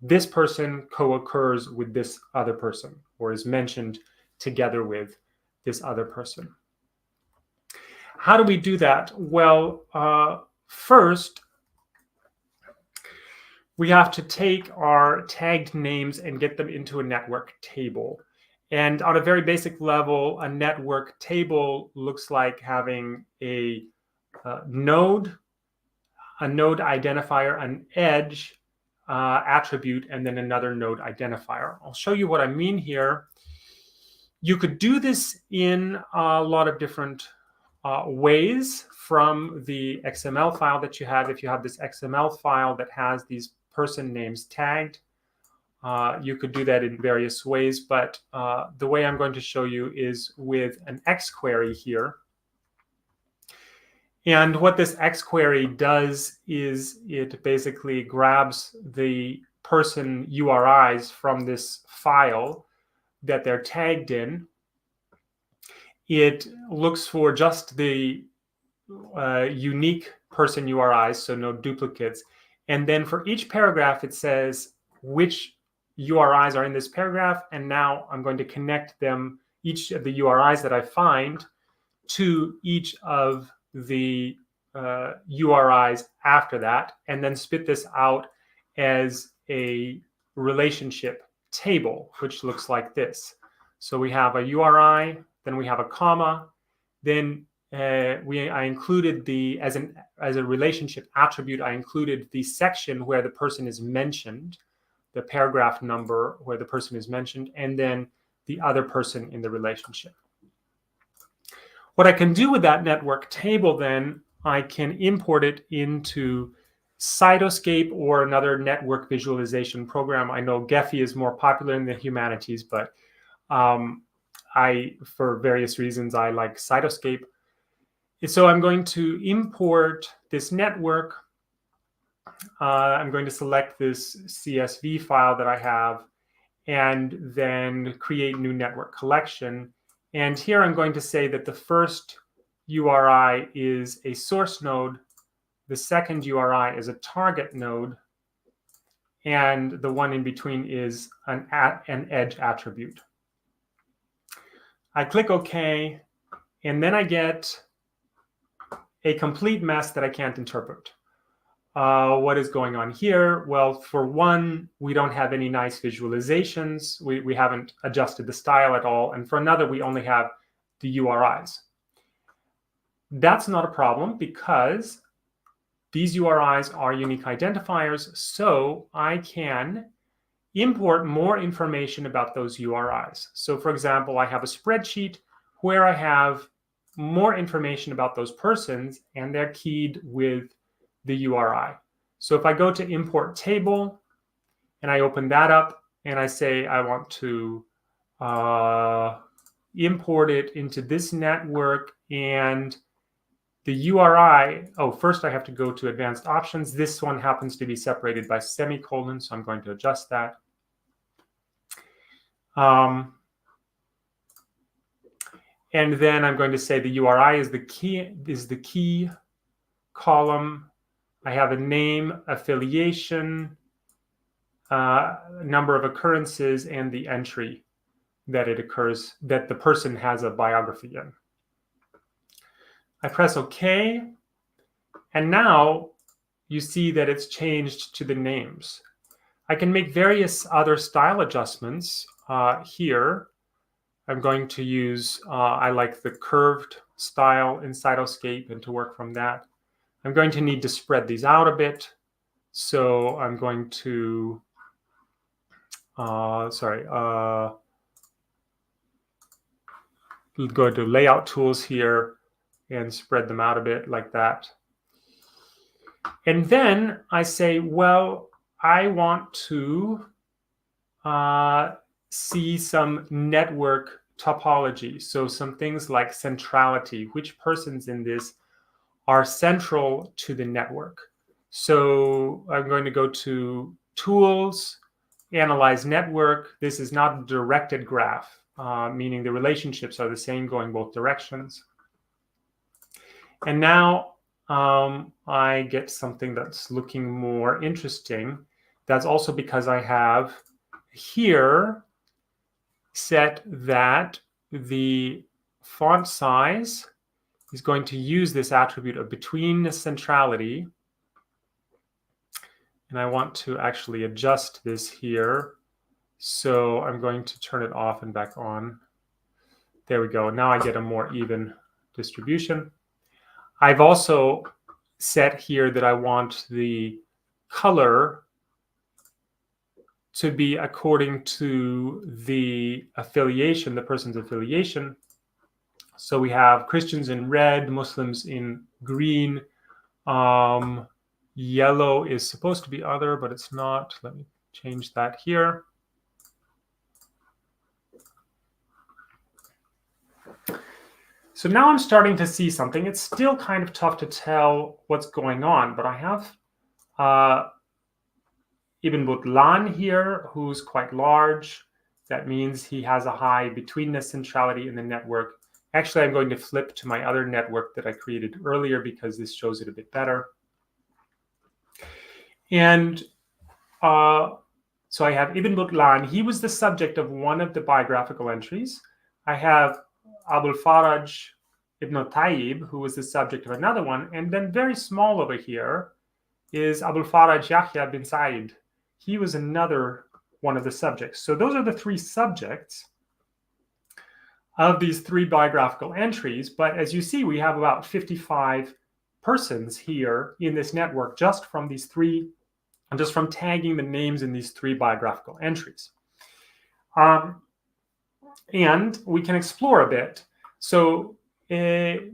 this person co-occurs with this other person, or is mentioned together with this other person. How do we do that? Well, first, we have to take our tagged names and get them into a network table. And on a very basic level, a network table looks like having a node identifier, an edge attribute, and then another node identifier. I'll show you what I mean here. You could do this in a lot of different ways from the XML file that you have. If you have this XML file that has these person names tagged, you could do that in various ways, but the way I'm going to show you is with an X query here. And what this X query does is it basically grabs the person URIs from this file that they're tagged in. It looks for just the unique person URIs, so no duplicates. And then for each paragraph, it says which URIs are in this paragraph. And now I'm going to connect them, each of the URIs that I find, to each of the URIs after that, and then spit this out as a relationship table, which looks like this. So we have a URI, then we have a comma, then I included the, as a relationship attribute, I included the section where the person is mentioned, the paragraph number where the person is mentioned, and then the other person in the relationship. What I can do with that network table then, I can import it into Cytoscape or another network visualization program. I know Gephi is more popular in the humanities, but for various reasons, I like Cytoscape. So I'm going to import this network. I'm going to select this CSV file that I have and then create new network collection. And here I'm going to say that the first URI is a source node, the second URI is a target node, and the one in between is an edge attribute. I click OK, and then I get a complete mess that I can't interpret. What is going on here? Well, for one, we don't have any nice visualizations. We haven't adjusted the style at all. And for another, we only have the URIs. That's not a problem because these URIs are unique identifiers. So I can import more information about those URIs. So for example, I have a spreadsheet where I have more information about those persons and they're keyed with the URI. So if I go to import table and I open that up and I say I want to import it into this network, and the URI, first I have to go to advanced options. This one happens to be separated by semicolons, so I'm going to adjust that. And then I'm going to say the URI is the key column. I have a name, affiliation, number of occurrences, and the entry that it occurs, that the person has a biography in. I press OK, and now you see that it's changed to the names. I can make various other style adjustments here. I'm going to use, I like the curved style in Cytoscape, and to work from that, I'm going to need to spread these out a bit. So I'm going to, go to layout tools here and spread them out a bit like that. And then I say, well, I want to see some network topology. So some things like centrality, which persons in this are central to the network. So I'm going to go to Tools, Analyze Network. This is not a directed graph, meaning the relationships are the same going both directions. And now I get something that's looking more interesting. That's also because I have here set that the font size is going to use this attribute of between centrality. And I want to actually adjust this here. So I'm going to turn it off and back on. There we go. Now I get a more even distribution. I've also set here that I want the color to be according to the affiliation, the person's affiliation. So we have Christians in red, Muslims in green. Yellow is supposed to be other, but it's not. Let me change that here. So now I'm starting to see something. It's still kind of tough to tell what's going on, but I have Ibn Butlan here, who's quite large. That means he has a high betweenness centrality in the network. Actually, I'm going to flip to my other network that I created earlier because this shows it a bit better. And so I have Ibn Butlan. He was the subject of one of the biographical entries. I have Abul Faraj ibn Tayyib, who was the subject of another one. And then very small over here is Abul Faraj Yahya bin Sa'id. He was another one of the subjects. So those are the three subjects of these three biographical entries. But as you see, we have about 55 persons here in this network just from these three, and just from tagging the names in these three biographical entries. And we can explore a bit. So if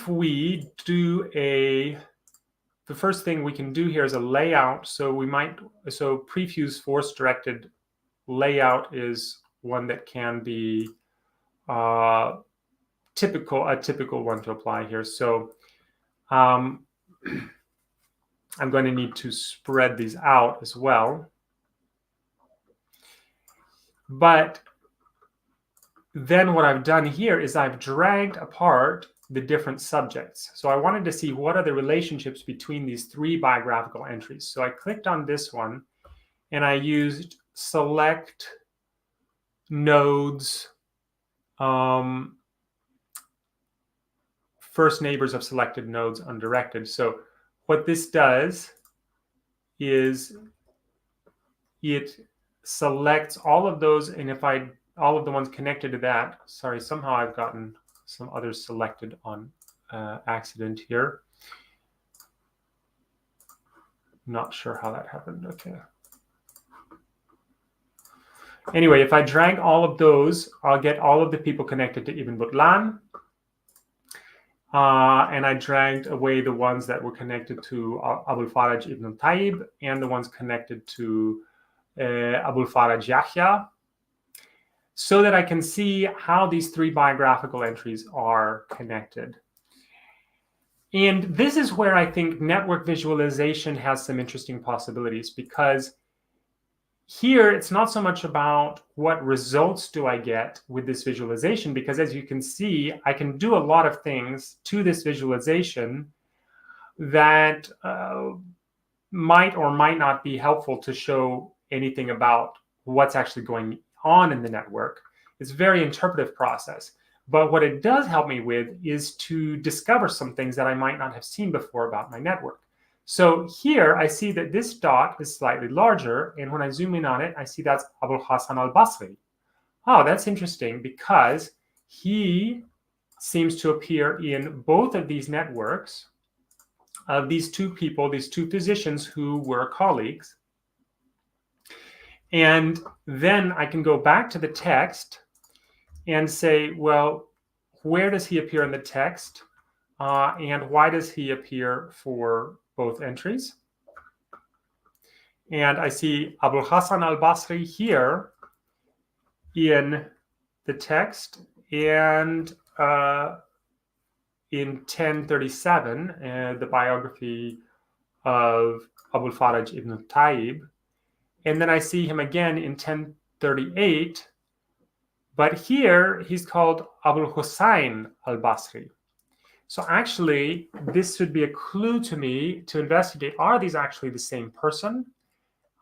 we do the first thing we can do here is a layout. So prefuse force directed layout is one that can be a typical one to apply here. So I'm going to need to spread these out as well. But then what I've done here is I've dragged apart the different subjects. So I wanted to see what are the relationships between these three biographical entries. So I clicked on this one and I used select nodes, first neighbors of selected nodes undirected. So what this does is it selects all of those, and if all of the ones connected to that, sorry, somehow I've gotten some others selected on accident here. Not sure how that happened. Okay. Anyway, if I drag all of those, I'll get all of the people connected to Ibn Butlan. And I dragged away the ones that were connected to Abul Faraj ibn Tayyib and the ones connected to Abul Faraj Yahya, so that I can see how these three biographical entries are connected. And this is where I think network visualization has some interesting possibilities, because here it's not so much about what results do I get with this visualization, because as you can see, I can do a lot of things to this visualization that might or might not be helpful to show anything about what's actually going on in the network. It's a very interpretive process. But what it does help me with is to discover some things that I might not have seen before about my network. So here I see that this dot is slightly larger, and when I zoom in on it, I see that's Abul Hasan al-Basri. Oh, that's interesting, because he seems to appear in both of these networks of these two people, these two physicians who were colleagues. And then I can go back to the text and say, well, where does he appear in the text? And why does he appear for both entries? And I see Abul Hasan al-Basri here in the text, and in 1037, the biography of Abul Faraj ibn Tayyib. And then I see him again in 1038, But here he's called Abul Hussein al-Basri. So actually, this should be a clue to me to investigate, are these actually the same person?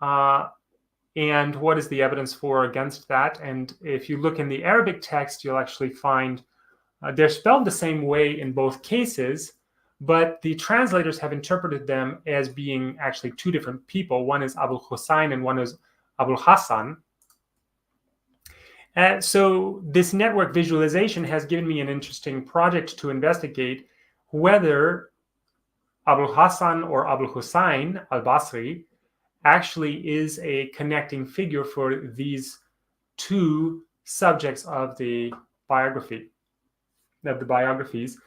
And what is the evidence for or against that? And if you look in the Arabic text, you'll actually find they're spelled the same way in both cases, but the translators have interpreted them as being actually two different people. One is Abul Hussein and one is Abul Hassan. So this network visualization has given me an interesting project to investigate whether Abul Hassan or Abul Hussein al-Basri actually is a connecting figure for these two subjects of the biography, of the biographies,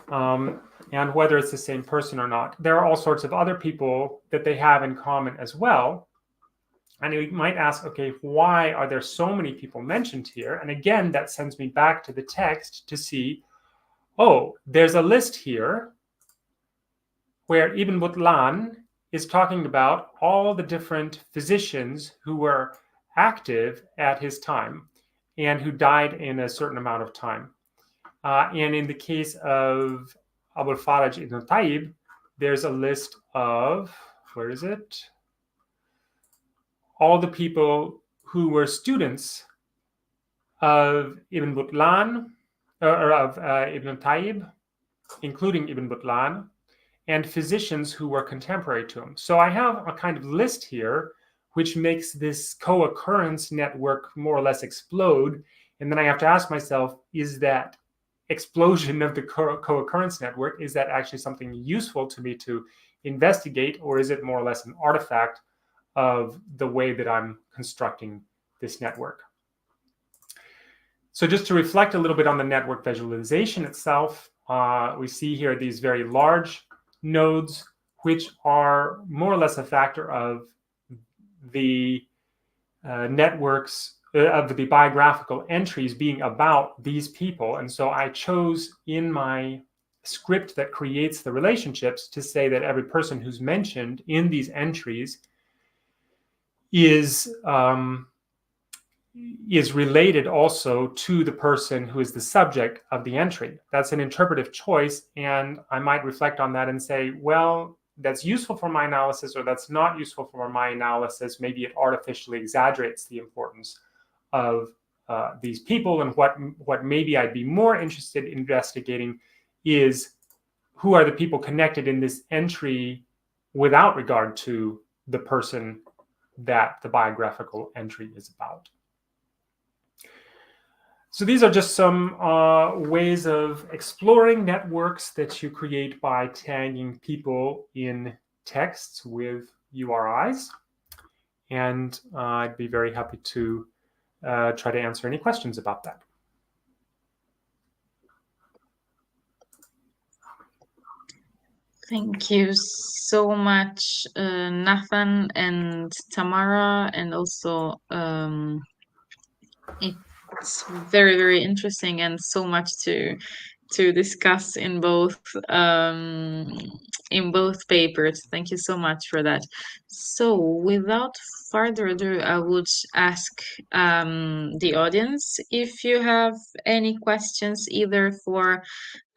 and whether it's the same person or not. There are all sorts of other people that they have in common as well. And you might ask, okay, why are there so many people mentioned here? And again, that sends me back to the text to see, oh, there's a list here where Ibn Butlan is talking about all the different physicians who were active at his time and who died in a certain amount of time. And in the case of Abul Faraj ibn Tayyib, there's a list of, where is it? All the people who were students of Ibn Butlan, or of Ibn Tayyib, including Ibn Butlan, and physicians who were contemporary to him. So I have a kind of list here, which makes this co-occurrence network more or less explode. And then I have to ask myself, is that explosion of the co-occurrence network, is that actually something useful to me to investigate, or is it more or less an artifact of the way that I'm constructing this network? So just to reflect a little bit on the network visualization itself, we see here these very large nodes, which are more or less a factor of the networks, of the biographical entries being about these people. And so I chose in my script that creates the relationships to say that every person who's mentioned in these entries is related also to the person who is the subject of the entry. That's an interpretive choice, and I might reflect on that and say, well, that's useful for my analysis, or that's not useful for my analysis. Maybe it artificially exaggerates the importance of these people, and what maybe I'd be more interested in investigating is who are the people connected in this entry without regard to the person that the biographical entry is about. So these are just some ways of exploring networks that you create by tagging people in texts with URIs. And I'd be very happy to try to answer any questions about that. Thank you so much, Nathan and Tamara, and also it's very, very interesting and so much to discuss in both papers. Thank you so much for that. So without further ado, I would ask the audience if you have any questions either for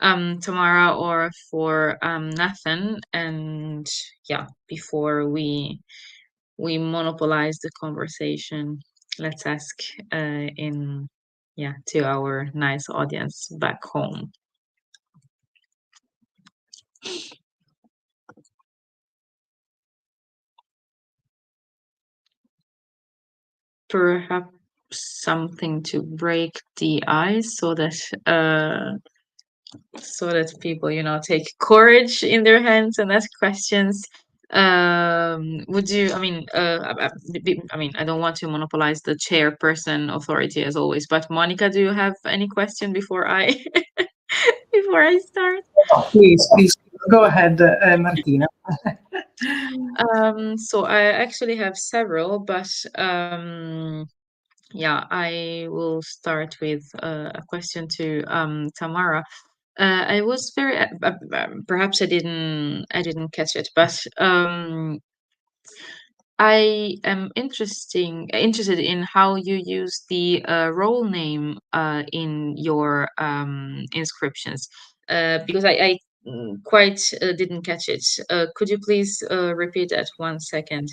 Tamara or for Nathan, and yeah, before we monopolize the conversation, let's ask to our nice audience back home. Perhaps something to break the ice so that people, take courage in their hands and ask questions. Would you, I don't want to monopolize the chairperson authority as always, but Monica, do you have any question before I start? Oh, please go ahead, Martina. So I actually have several, but I will start with a question to Tamara. I was very perhaps I didn't catch it, but I am interested in how you use the role name in your inscriptions, because I quite didn't catch it. Could you please repeat that 1 second?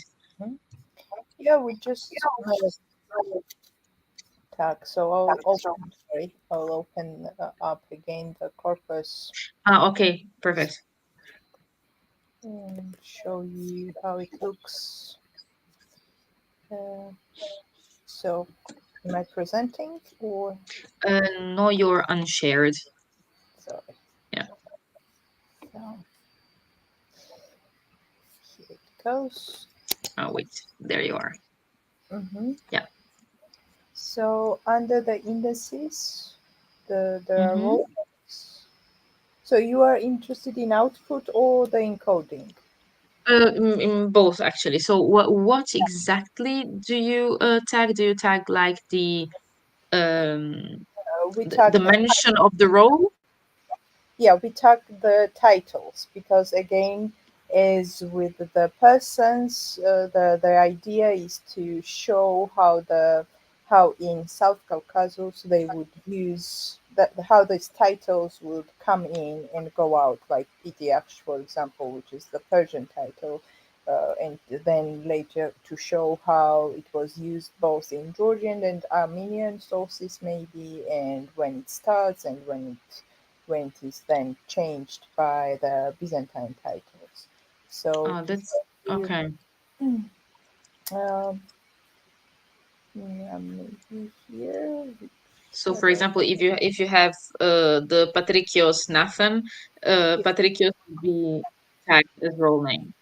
Yeah, we just have a tag. So I'll open up again the corpus Okay, perfect. and show you how it looks. So, am I presenting or? No, you're unshared. Sorry. Yeah. So, here it goes. Oh, wait, there you are. Yeah. So under the indices, there are Mhm. roles. So you are interested in output or the encoding? In both actually. So what exactly do you tag? Do you tag like um We tag the mention of the role? we tag the titles because again, as with the persons, the idea is to show how in South Caucasus they would use that how these titles would come in and go out, like Ilia, for example, which is the Persian title, and then later to show how it was used both in Georgian and Armenian sources, maybe, and when it starts and when it is then changed by the Byzantine titles. So Oh, that's okay. um, yeah, maybe here. So for example, if you have the Patrikios Nathan, It Patrikios will be tagged as role name.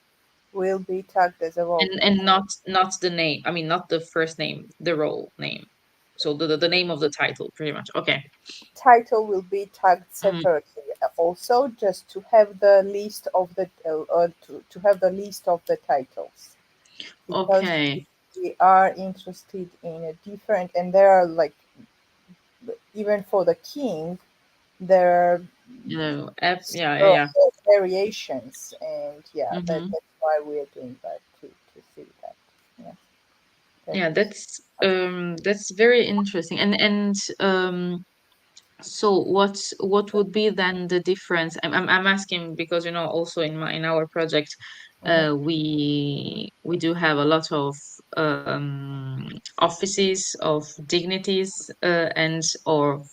will be tagged as a role name. And not the name. I mean, not the first name, the role name. So the name of the title, pretty much. Okay. Title will be tagged Mm, separately also, just to have the list of the to have the list of the titles, because okay. we are interested in a different, and there are like, even for the king there are You know, yeah, yeah, uh, yeah. variations, and Mm-hmm. that's why we are doing that, to see that. Yeah, Yeah, that's that's very interesting. And so what would be then the difference? I'm asking because also in our project mhm. we do have a lot of offices of dignities and of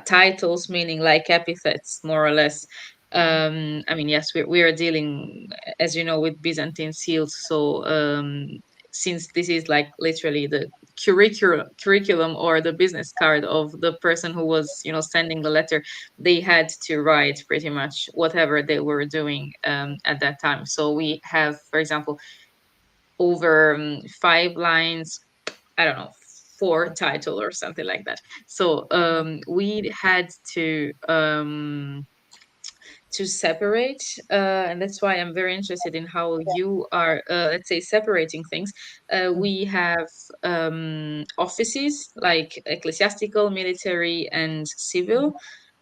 titles, meaning like epithets more or less. I mean, yes, we are dealing, as you know, with Byzantine seals, so since this is like literally the curriculum or the business card of the person who was sending the letter, they had to write pretty much whatever they were doing at that time. So we have, for example, over 5 lines, I don't know, 4 title or something like that. So we had to separate, and that's why I'm very interested in how you are, let's say, separating things. We have offices like ecclesiastical, military, and civil.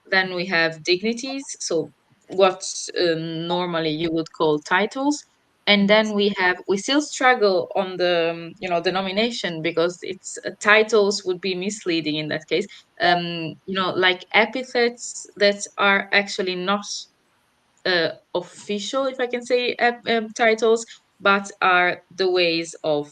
Then we have dignities, so what normally you would call titles. And then we still struggle on the denomination, because it's titles would be misleading in that case. Like epithets that are actually not official, if I can say, titles, but are the ways of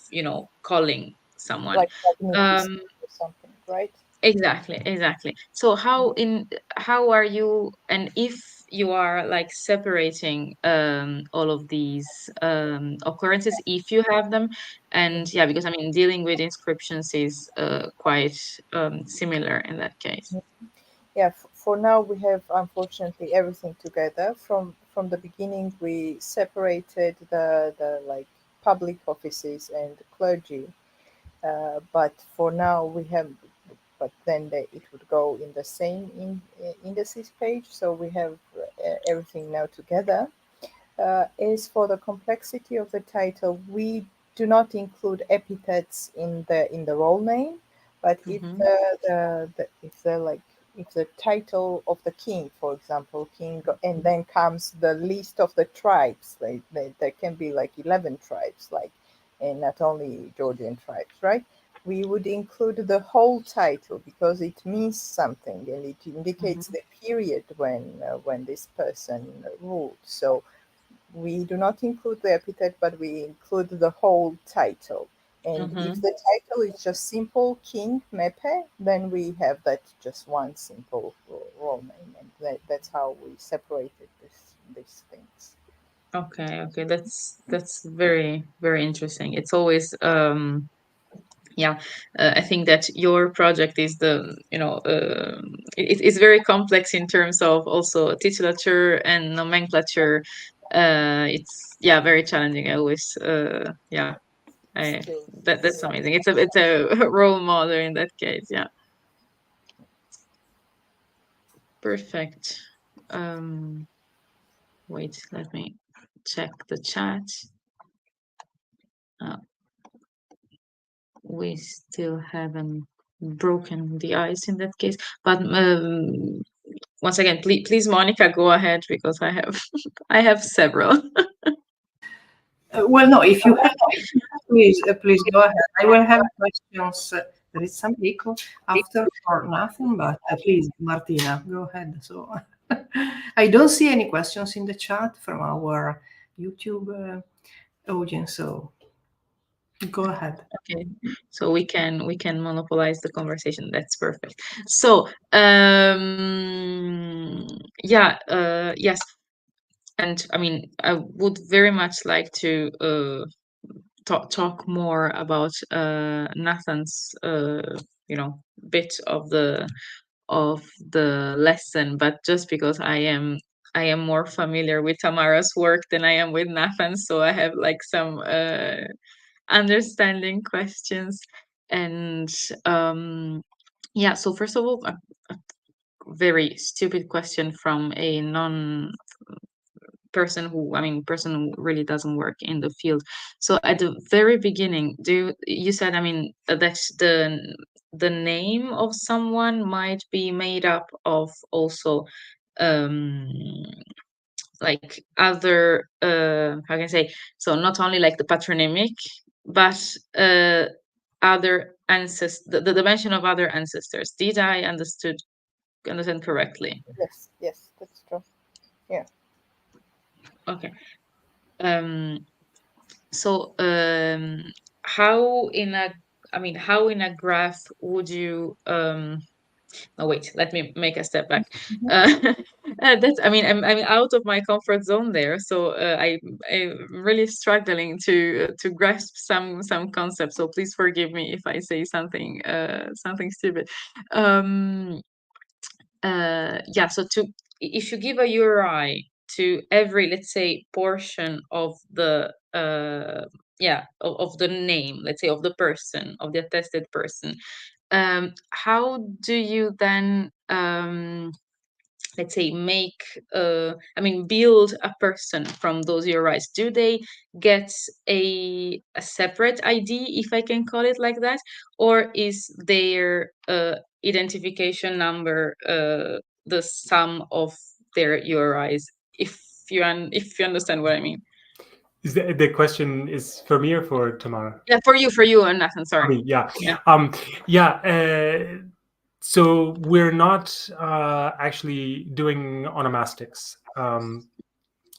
calling someone. Like magnificent Um, or something, right? exactly. So how are you, and if you are like separating all of these occurrences, if you have them, and yeah, because I mean dealing with inscriptions is quite similar in that case. Yeah, for now we have unfortunately everything together. From the beginning we separated the like public offices and clergy, but for now we have, but then it would go in the same indices page, so we have everything now together. As for the complexity of the title, we do not include epithets in the role name, but if Mm-hmm. the if the like if the title of the king, for example, king, and then comes the list of the tribes, there can be like 11 tribes, like, and not only Georgian tribes, right? We would include the whole title because it means something and it indicates the period when this person ruled. So we do not include the epithet, but we include the whole title. And if the title is just simple king Mepe, then we have that just one simple role name, and that's how we separated these things. Okay, that's very, very interesting. It's always I think that your project is it's very complex in terms of also titulature and nomenclature. It's very challenging. I always that's amazing. It's a role model in that case. Yeah. Perfect. Wait, let me check the chat. We still haven't broken the ice in that case. But once again, please, Monica, go ahead because I have I have several. Well, no, if you have, please go ahead. I will have questions. There is some echo after or nothing, but please, Martina, go ahead. So I don't see any questions in the chat from our YouTube audience, so go ahead. Okay, so we can monopolize the conversation. That's perfect. So yes, and I mean I would very much like to talk more about Nathan's bit of the lesson, but just because I am more familiar with Tamara's work than I am with Nathan, so I have like some understanding questions. And so first of all, a very stupid question from a person who really doesn't work in the field. So at the very beginning, you said that the name of someone might be made up of also like other how can I say, so not only like the patronymic, but other ancestors, the mention of other ancestors. Did I understand correctly? Yes, that's true. Yeah. Okay. So how in a graph would you no, wait, let me make a step back. That's I'm out of my comfort zone there, so I'm really struggling to grasp some concepts. So please forgive me if I say something stupid. So if you give a URI to every, let's say, portion of the of the name, let's say, of the person, of the attested person, how do you then let's say build a person from those URIs? Do they get a separate ID, if I can call it like that, or is their identification number the sum of their URIs? If you understand what I mean. Is the question is for me or for Tamara? Yeah, for you, and Nathan. Sorry. So we're not actually doing onomastics.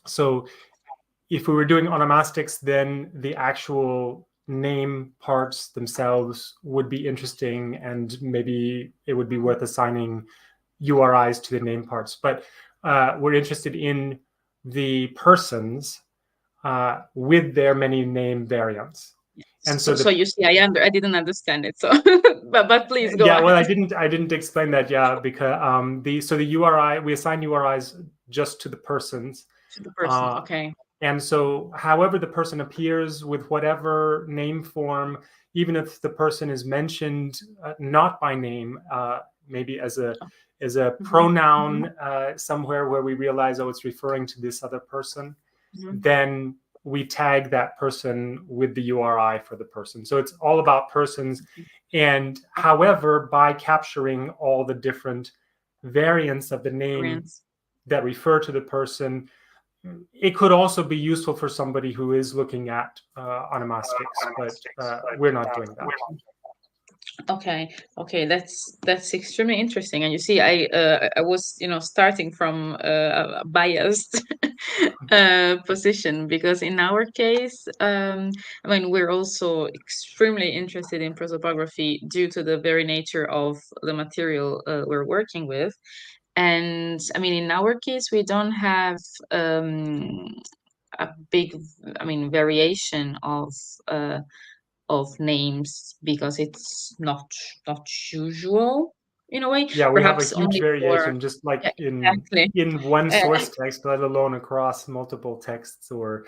So if we were doing onomastics, then the actual name parts themselves would be interesting, and maybe it would be worth assigning URIs to the name parts. But we're interested in the persons with their many name variants. And so you see, I didn't understand it. So, but please go. Yeah, well, I didn't explain that. Yeah, because the URI, we assign URIs just to the persons. To the person, okay. And so, however the person appears with whatever name form, even if the person is mentioned not by name, maybe as a pronoun somewhere where we realize, oh, it's referring to this other person, then we tag that person with the URI for the person. So it's all about persons. And however, by capturing all the different variants of the name Variants. that refer to the person. It could also be useful for somebody who is looking at onomastics, but we're not doing that. Okay, that's extremely interesting. And you see, I was starting from a biased position, because in our case, I mean, we're also extremely interested in prosopography due to the very nature of the material we're working with. And I mean, in our case, we don't have a big, I mean, variation of names, because it's not usual in a way. Yeah, we have a Perhaps huge only variation, for, just like exactly. in one source text, let alone across multiple texts, or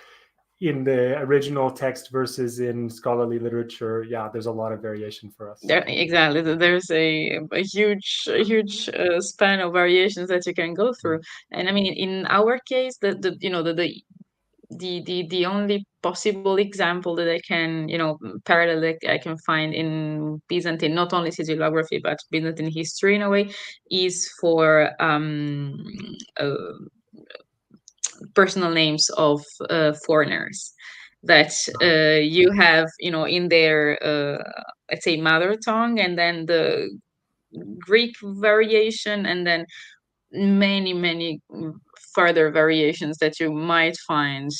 in the original text versus in scholarly literature. Yeah, there's a lot of variation for us. Exactly. There's a huge span of variations that you can go through. And I mean, in our case, the only possible example that I can, parallel that I can find in Byzantine, not only sigillography, but Byzantine history in a way, is for personal names of foreigners that you have, in their, let's say, mother tongue, and then the Greek variation, and then many further variations that you might find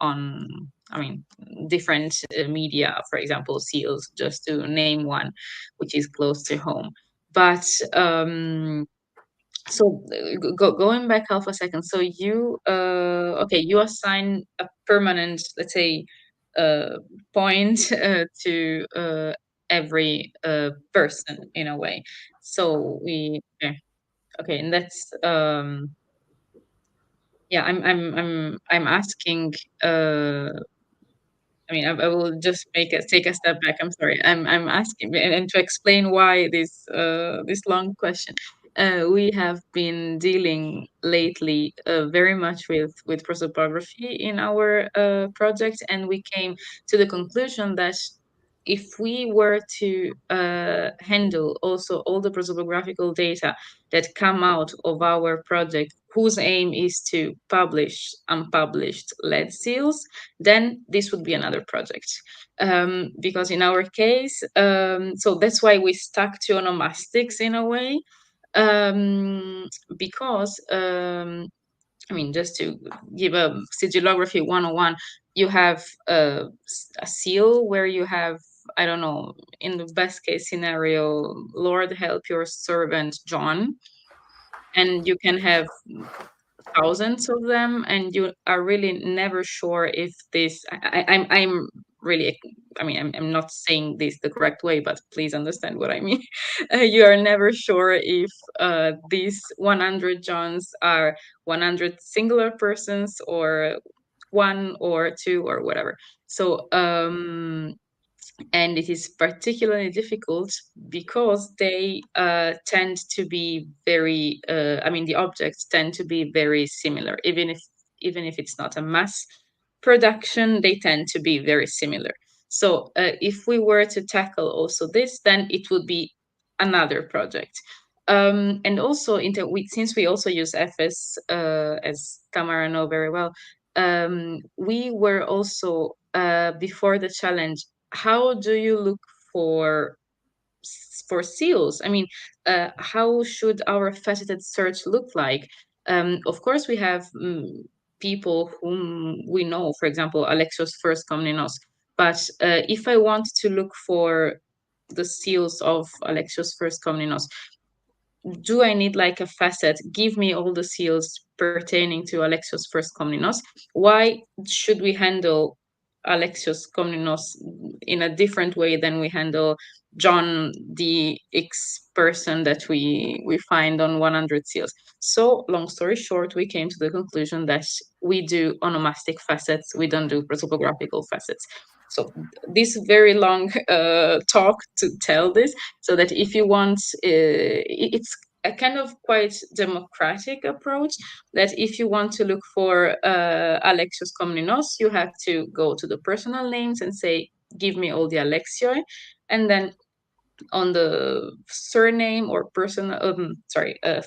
on, I mean, different media, for example, seals, just to name one, which is close to home. But so going back half a second, so you you assign a permanent, let's say, point to every person in a way. So we okay, and that's yeah, I'm asking. I mean, I will just take a step back. I'm sorry. I'm asking, and to explain why this long question. We have been dealing lately very much with prosopography in our project, and we came to the conclusion that if we were to handle also all the prosopographical data that come out of our project, whose aim is to publish unpublished lead seals, then this would be another project. Because in our case, so that's why we stuck to onomastics in a way, because I mean, just to give a sigillography 101, you have a seal where you have, I don't know, in the best case scenario, Lord help your servant John, and you can have thousands of them, and you are really never sure if this. I'm really, I mean, I'm not saying this the correct way, but please understand what I mean. You are never sure if these 100 Johns are 100 singular persons, or one or two or whatever. So and it is particularly difficult because they tend to be very, I mean, the objects tend to be very similar, even if it's not a mass production, they tend to be very similar. So if we were to tackle also this, then it would be another project. And also, since we also use FS, as Tamara know very well, we were also, before the challenge, how do you look for seals? I mean, how should our faceted search look like? Of course, we have people whom we know, for example, Alexios First Komnenos. But if I want to look for the seals of Alexios First Komnenos, do I need like a facet? Give me all the seals pertaining to Alexios First Komnenos. Why should we handle Alexios Komnenos in a different way than we handle John, the X person that we find on 100 seals? So, long story short, we came to the conclusion that we do onomastic facets. We don't do prosopographical facets. So this very long talk to tell this, so that if you want, it's a kind of quite democratic approach, that if you want to look for Alexios Komnenos, you have to go to the personal names and say, give me all the Alexioi, and then on the surname or person,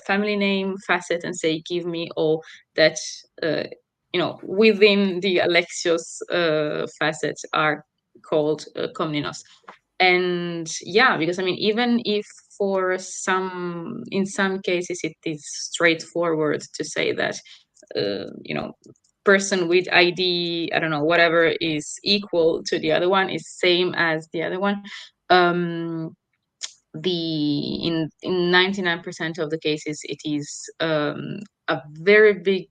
family name facet and say, give me all that, within the Alexios facets are called Convenors. And yeah, because I mean, even if in some cases it is straightforward to say that, person with ID, I don't know, whatever is equal to the other one, is same as the other one. In 99% of the cases, it is a very big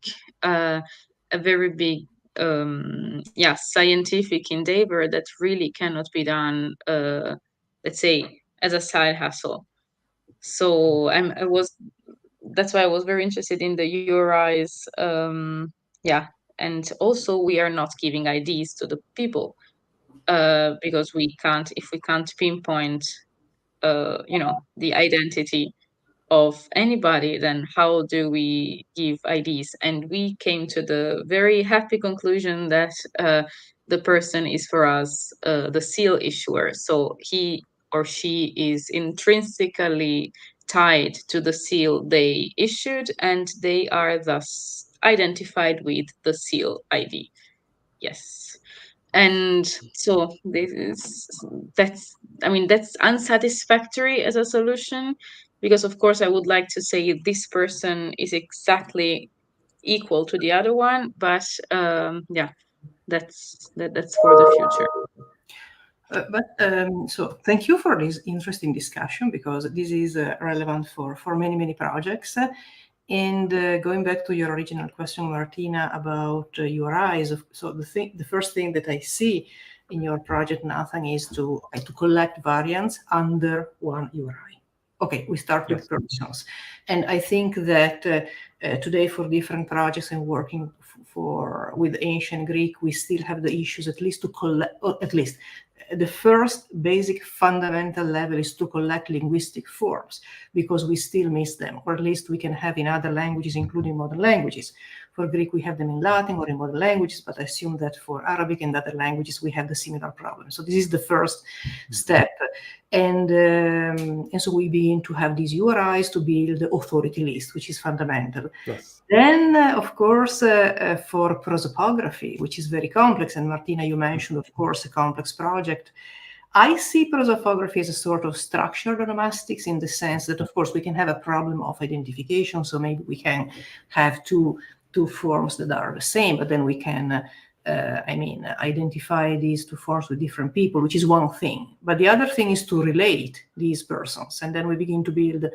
scientific endeavor that really cannot be done, let's say, as a side hustle. So that's why I was very interested in the URIs. And also we are not giving IDs to the people, because if we can't pinpoint the identity of anybody, then how do we give IDs? And we came to the very happy conclusion that the person is for us the seal issuer. So he or she is intrinsically tied to the seal they issued, and they are thus identified with the seal ID. Yes. And so that's unsatisfactory as a solution, because of course I would like to say this person is exactly equal to the other one, but that's for the future. So thank you for this interesting discussion, because this is relevant for many projects. And going back to your original question, Martina, about URIs, so the first thing that I see in your project, Nathan, is to collect variants under one URI. Okay, we start with persons. And I think that today, for different projects and working with ancient Greek, we still have the issues at least to collect, or at least the first basic fundamental level is to collect linguistic forms, because we still miss them, or at least we can have in other languages, including modern languages. For Greek, we have them in Latin or in modern languages, but I assume that for Arabic and other languages, we have the similar problem. So this is the first step. And so we begin to have these URIs to build the authority list, which is fundamental. Yes. Then, of course, for prosopography, which is very complex, and Martina, you mentioned, of course, a complex project. I see prosopography as a sort of structured onomastics, in the sense that, of course, we can have a problem of identification. So maybe we can have two forms that are the same, but then we can, identify these two forms with different people, which is one thing. But the other thing is to relate these persons, and then we begin to build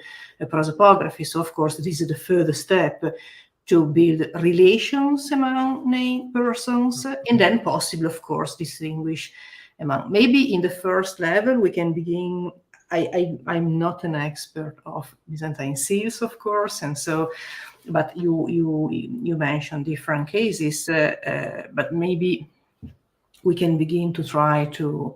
a prosopography. So, of course, this is the further step, to build relations among named persons, and then possibly, of course, distinguish among. Maybe in the first level, we can begin. I'm not an expert of Byzantine seals, of course, and so, but you mentioned different cases, but maybe we can begin to try to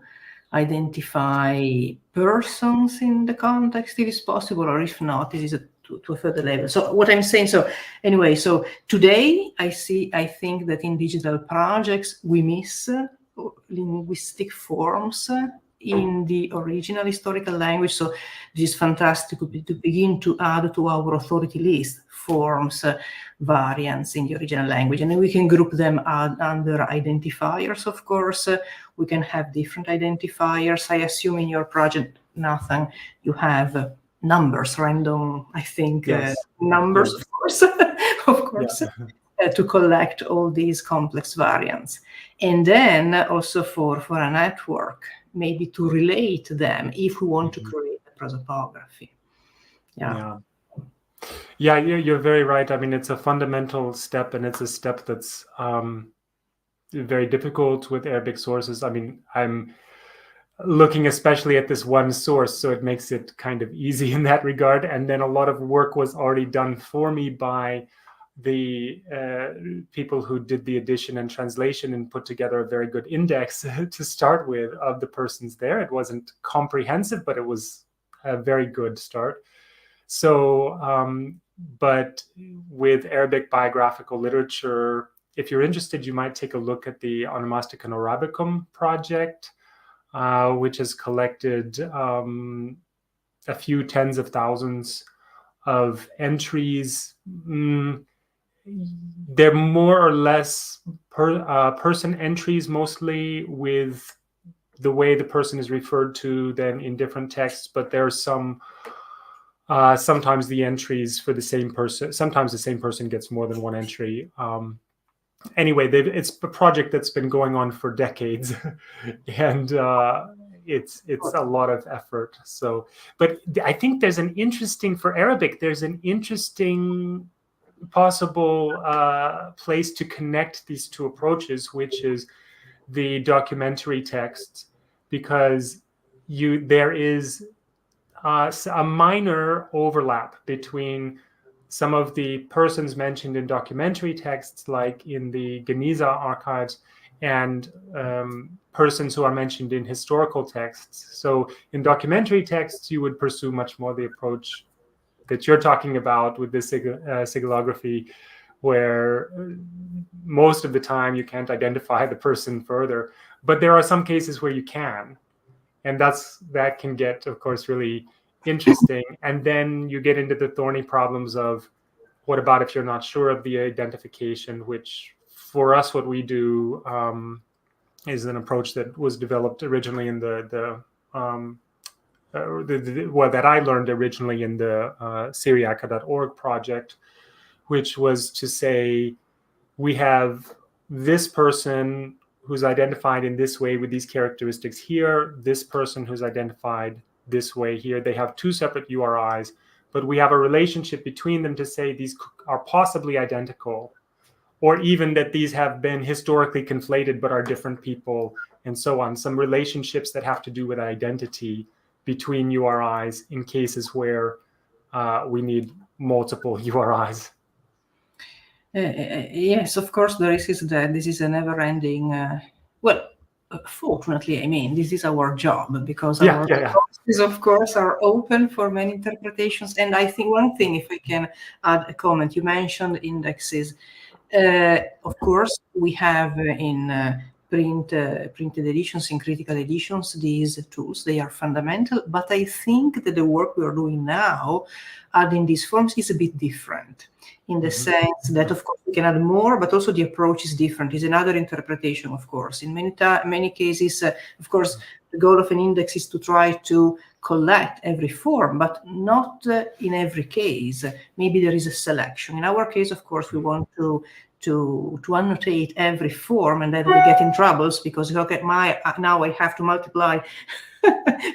identify persons in the context, if it's possible, or if not, this is to a further level. So what I'm saying, so anyway, so today I think that in digital projects we miss linguistic forms in the original historical language. So this is fantastic to begin to add to our authority list forms, variants in the original language, and then we can group them under identifiers. Of course, we can have different identifiers. I assume in your project, Nathan, you have numbers, random, I think, numbers, of course, to collect all these complex variants. And then also for a network, maybe to relate them if we want to create a prosopography. Yeah, you're very right. I mean, it's a fundamental step, and it's a step that's very difficult with Arabic sources. I mean, I'm looking especially at this one source, so it makes it kind of easy in that regard. And then a lot of work was already done for me by the people who did the edition and translation and put together a very good index to start with of the persons there. It wasn't comprehensive, but it was a very good start. So, but with Arabic biographical literature, if you're interested, you might take a look at the Onomasticon Arabicum project. which has collected a few tens of thousands of entries. They're more or less person entries, mostly, with the way the person is referred to then in different texts, but there's some sometimes the entries for the same person, sometimes the same person gets more than one entry. Anyway, it's a project that's been going on for decades, and it's a lot of effort. So, but I think there's an interesting, for Arabic, there's an interesting possible place to connect these two approaches, which is the documentary text, because there is a minor overlap between some of the persons mentioned in documentary texts, like in the Geniza archives, and persons who are mentioned in historical texts. So in documentary texts, you would pursue much more the approach that you're talking about with this sigillography, where most of the time you can't identify the person further. But there are some cases where you can. And that can get, of course, really interesting. And then you get into the thorny problems of, what about if you're not sure of the identification, which for us, what we do is an approach that was developed originally in that I learned originally in the Syriaca.org project, which was to say, we have this person who's identified in this way with these characteristics here, this person who's identified this way here. They have two separate URIs, but we have a relationship between them to say these are possibly identical, or even that these have been historically conflated but are different people, and so on. Some relationships that have to do with identity between URIs in cases where we need multiple URIs. Yes, of course, the risk is that this is a never-ending. Fortunately, I mean, this is our job, because our courses, of course, are open for many interpretations. And I think one thing, if I can add a comment, you mentioned indexes. Of course, we have in printed editions, in critical editions, these tools, they are fundamental. But I think that the work we are doing now, adding these forms, is a bit different, in the sense that, of course, we can add more, but also the approach is different. It's another interpretation, of course. In many cases, of course, the goal of an index is to try to collect every form, but not in every case. Maybe there is a selection. In our case, of course, we want to annotate every form, and then we get in troubles, because look at now I have to multiply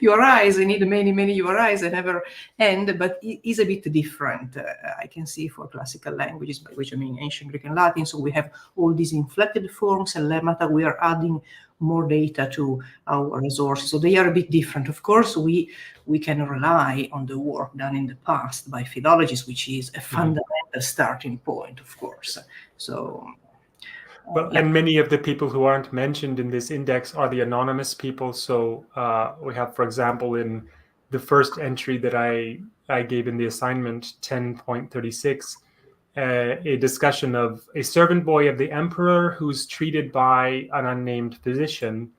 URIs. I need many URIs. I never end, but it is a bit different. I can see for classical languages, by which I mean ancient Greek and Latin. So we have all these inflected forms and lemmata. We are adding more data to our resources. So they are a bit different. Of course, we can rely on the work done in the past by philologists, which is a fundamental starting point, of course. So, and many of the people who aren't mentioned in this index are the anonymous people. So we have, for example, in the first entry that I gave in the assignment, 10.36, a discussion of a servant boy of the emperor who's treated by an unnamed physician.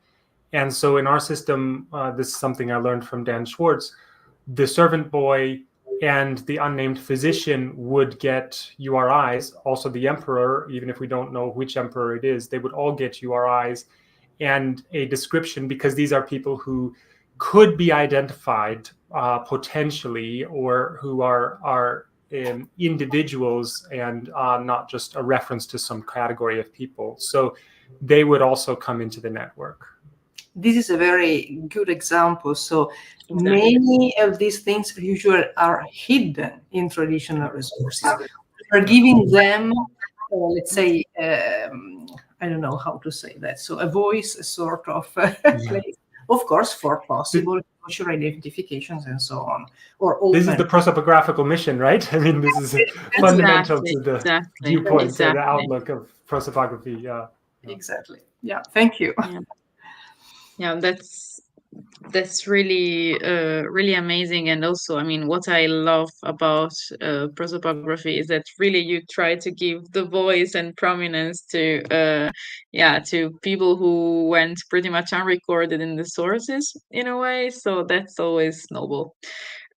And so in our system, this is something I learned from Dan Schwartz, the servant boy and the unnamed physician would get URIs. Also the emperor, even if we don't know which emperor it is, they would all get URIs and a description, because these are people who could be identified potentially, or who are individuals and not just a reference to some category of people. So they would also come into the network. This is a very good example. So many of these things usually are hidden in traditional resources. We're giving them, let's say, I don't know how to say that. So a voice, a sort of place, of course, for possible future identifications and so on. Or this is the prosopographical mission, right? I mean, this is fundamental to the viewpoint, to the outlook of prosopography. Exactly. Yeah. Thank you. Yeah, That's really really amazing. And also, I mean, what I love about prosopography is that really you try to give the voice and prominence to to people who went pretty much unrecorded in the sources in a way, so that's always noble.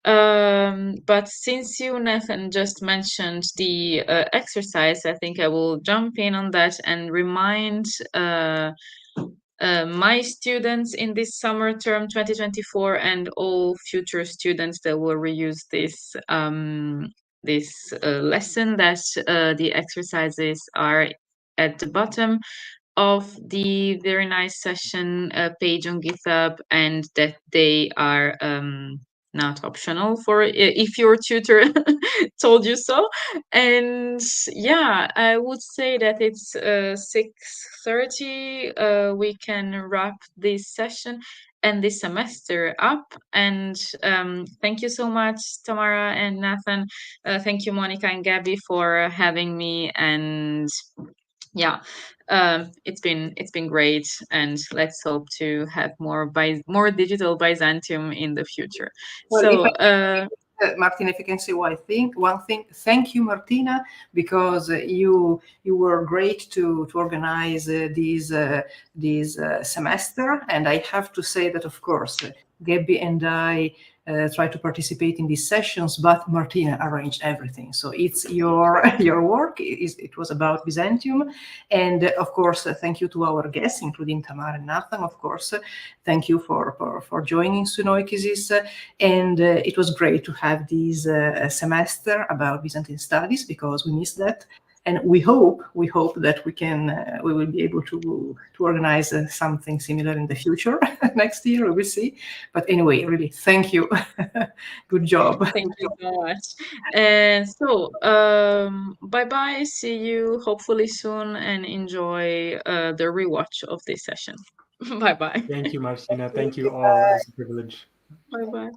But since you, Nathan, just mentioned the exercise, I think I will jump in on that and remind my students in this summer term 2024 and all future students that will reuse this lesson that the exercises are at the bottom of the very nice session page on GitHub, and that they are not optional for if your tutor told you so. And yeah, I would say that it's 6:30. We can wrap this session and this semester up. And thank you so much, Tamara and Nathan. Thank you, Monica and Gabby, for having me. And yeah, it's been great, and let's hope to have more digital Byzantium in the future. Well, So Martina, if you can say one thing, thank you, Martina, because you were great to organize this semester, and I have to say that, of course, Gabby and I try to participate in these sessions, but Martina arranged everything. So it's your work. It was about Byzantium. And of course, thank you to our guests, including Tamara and Nathan, of course. Thank you for joining Sunookisis. And it was great to have this semester about Byzantine studies, because we missed that. And we hope that we will be able to organize something similar in the future. Next year, we will see. But anyway, really, thank you. Good job. Thank you so much. And so, bye-bye. See you hopefully soon, and enjoy the rewatch of this session. Bye-bye. Thank you, Martina. Thank you all. It was a privilege. Bye-bye.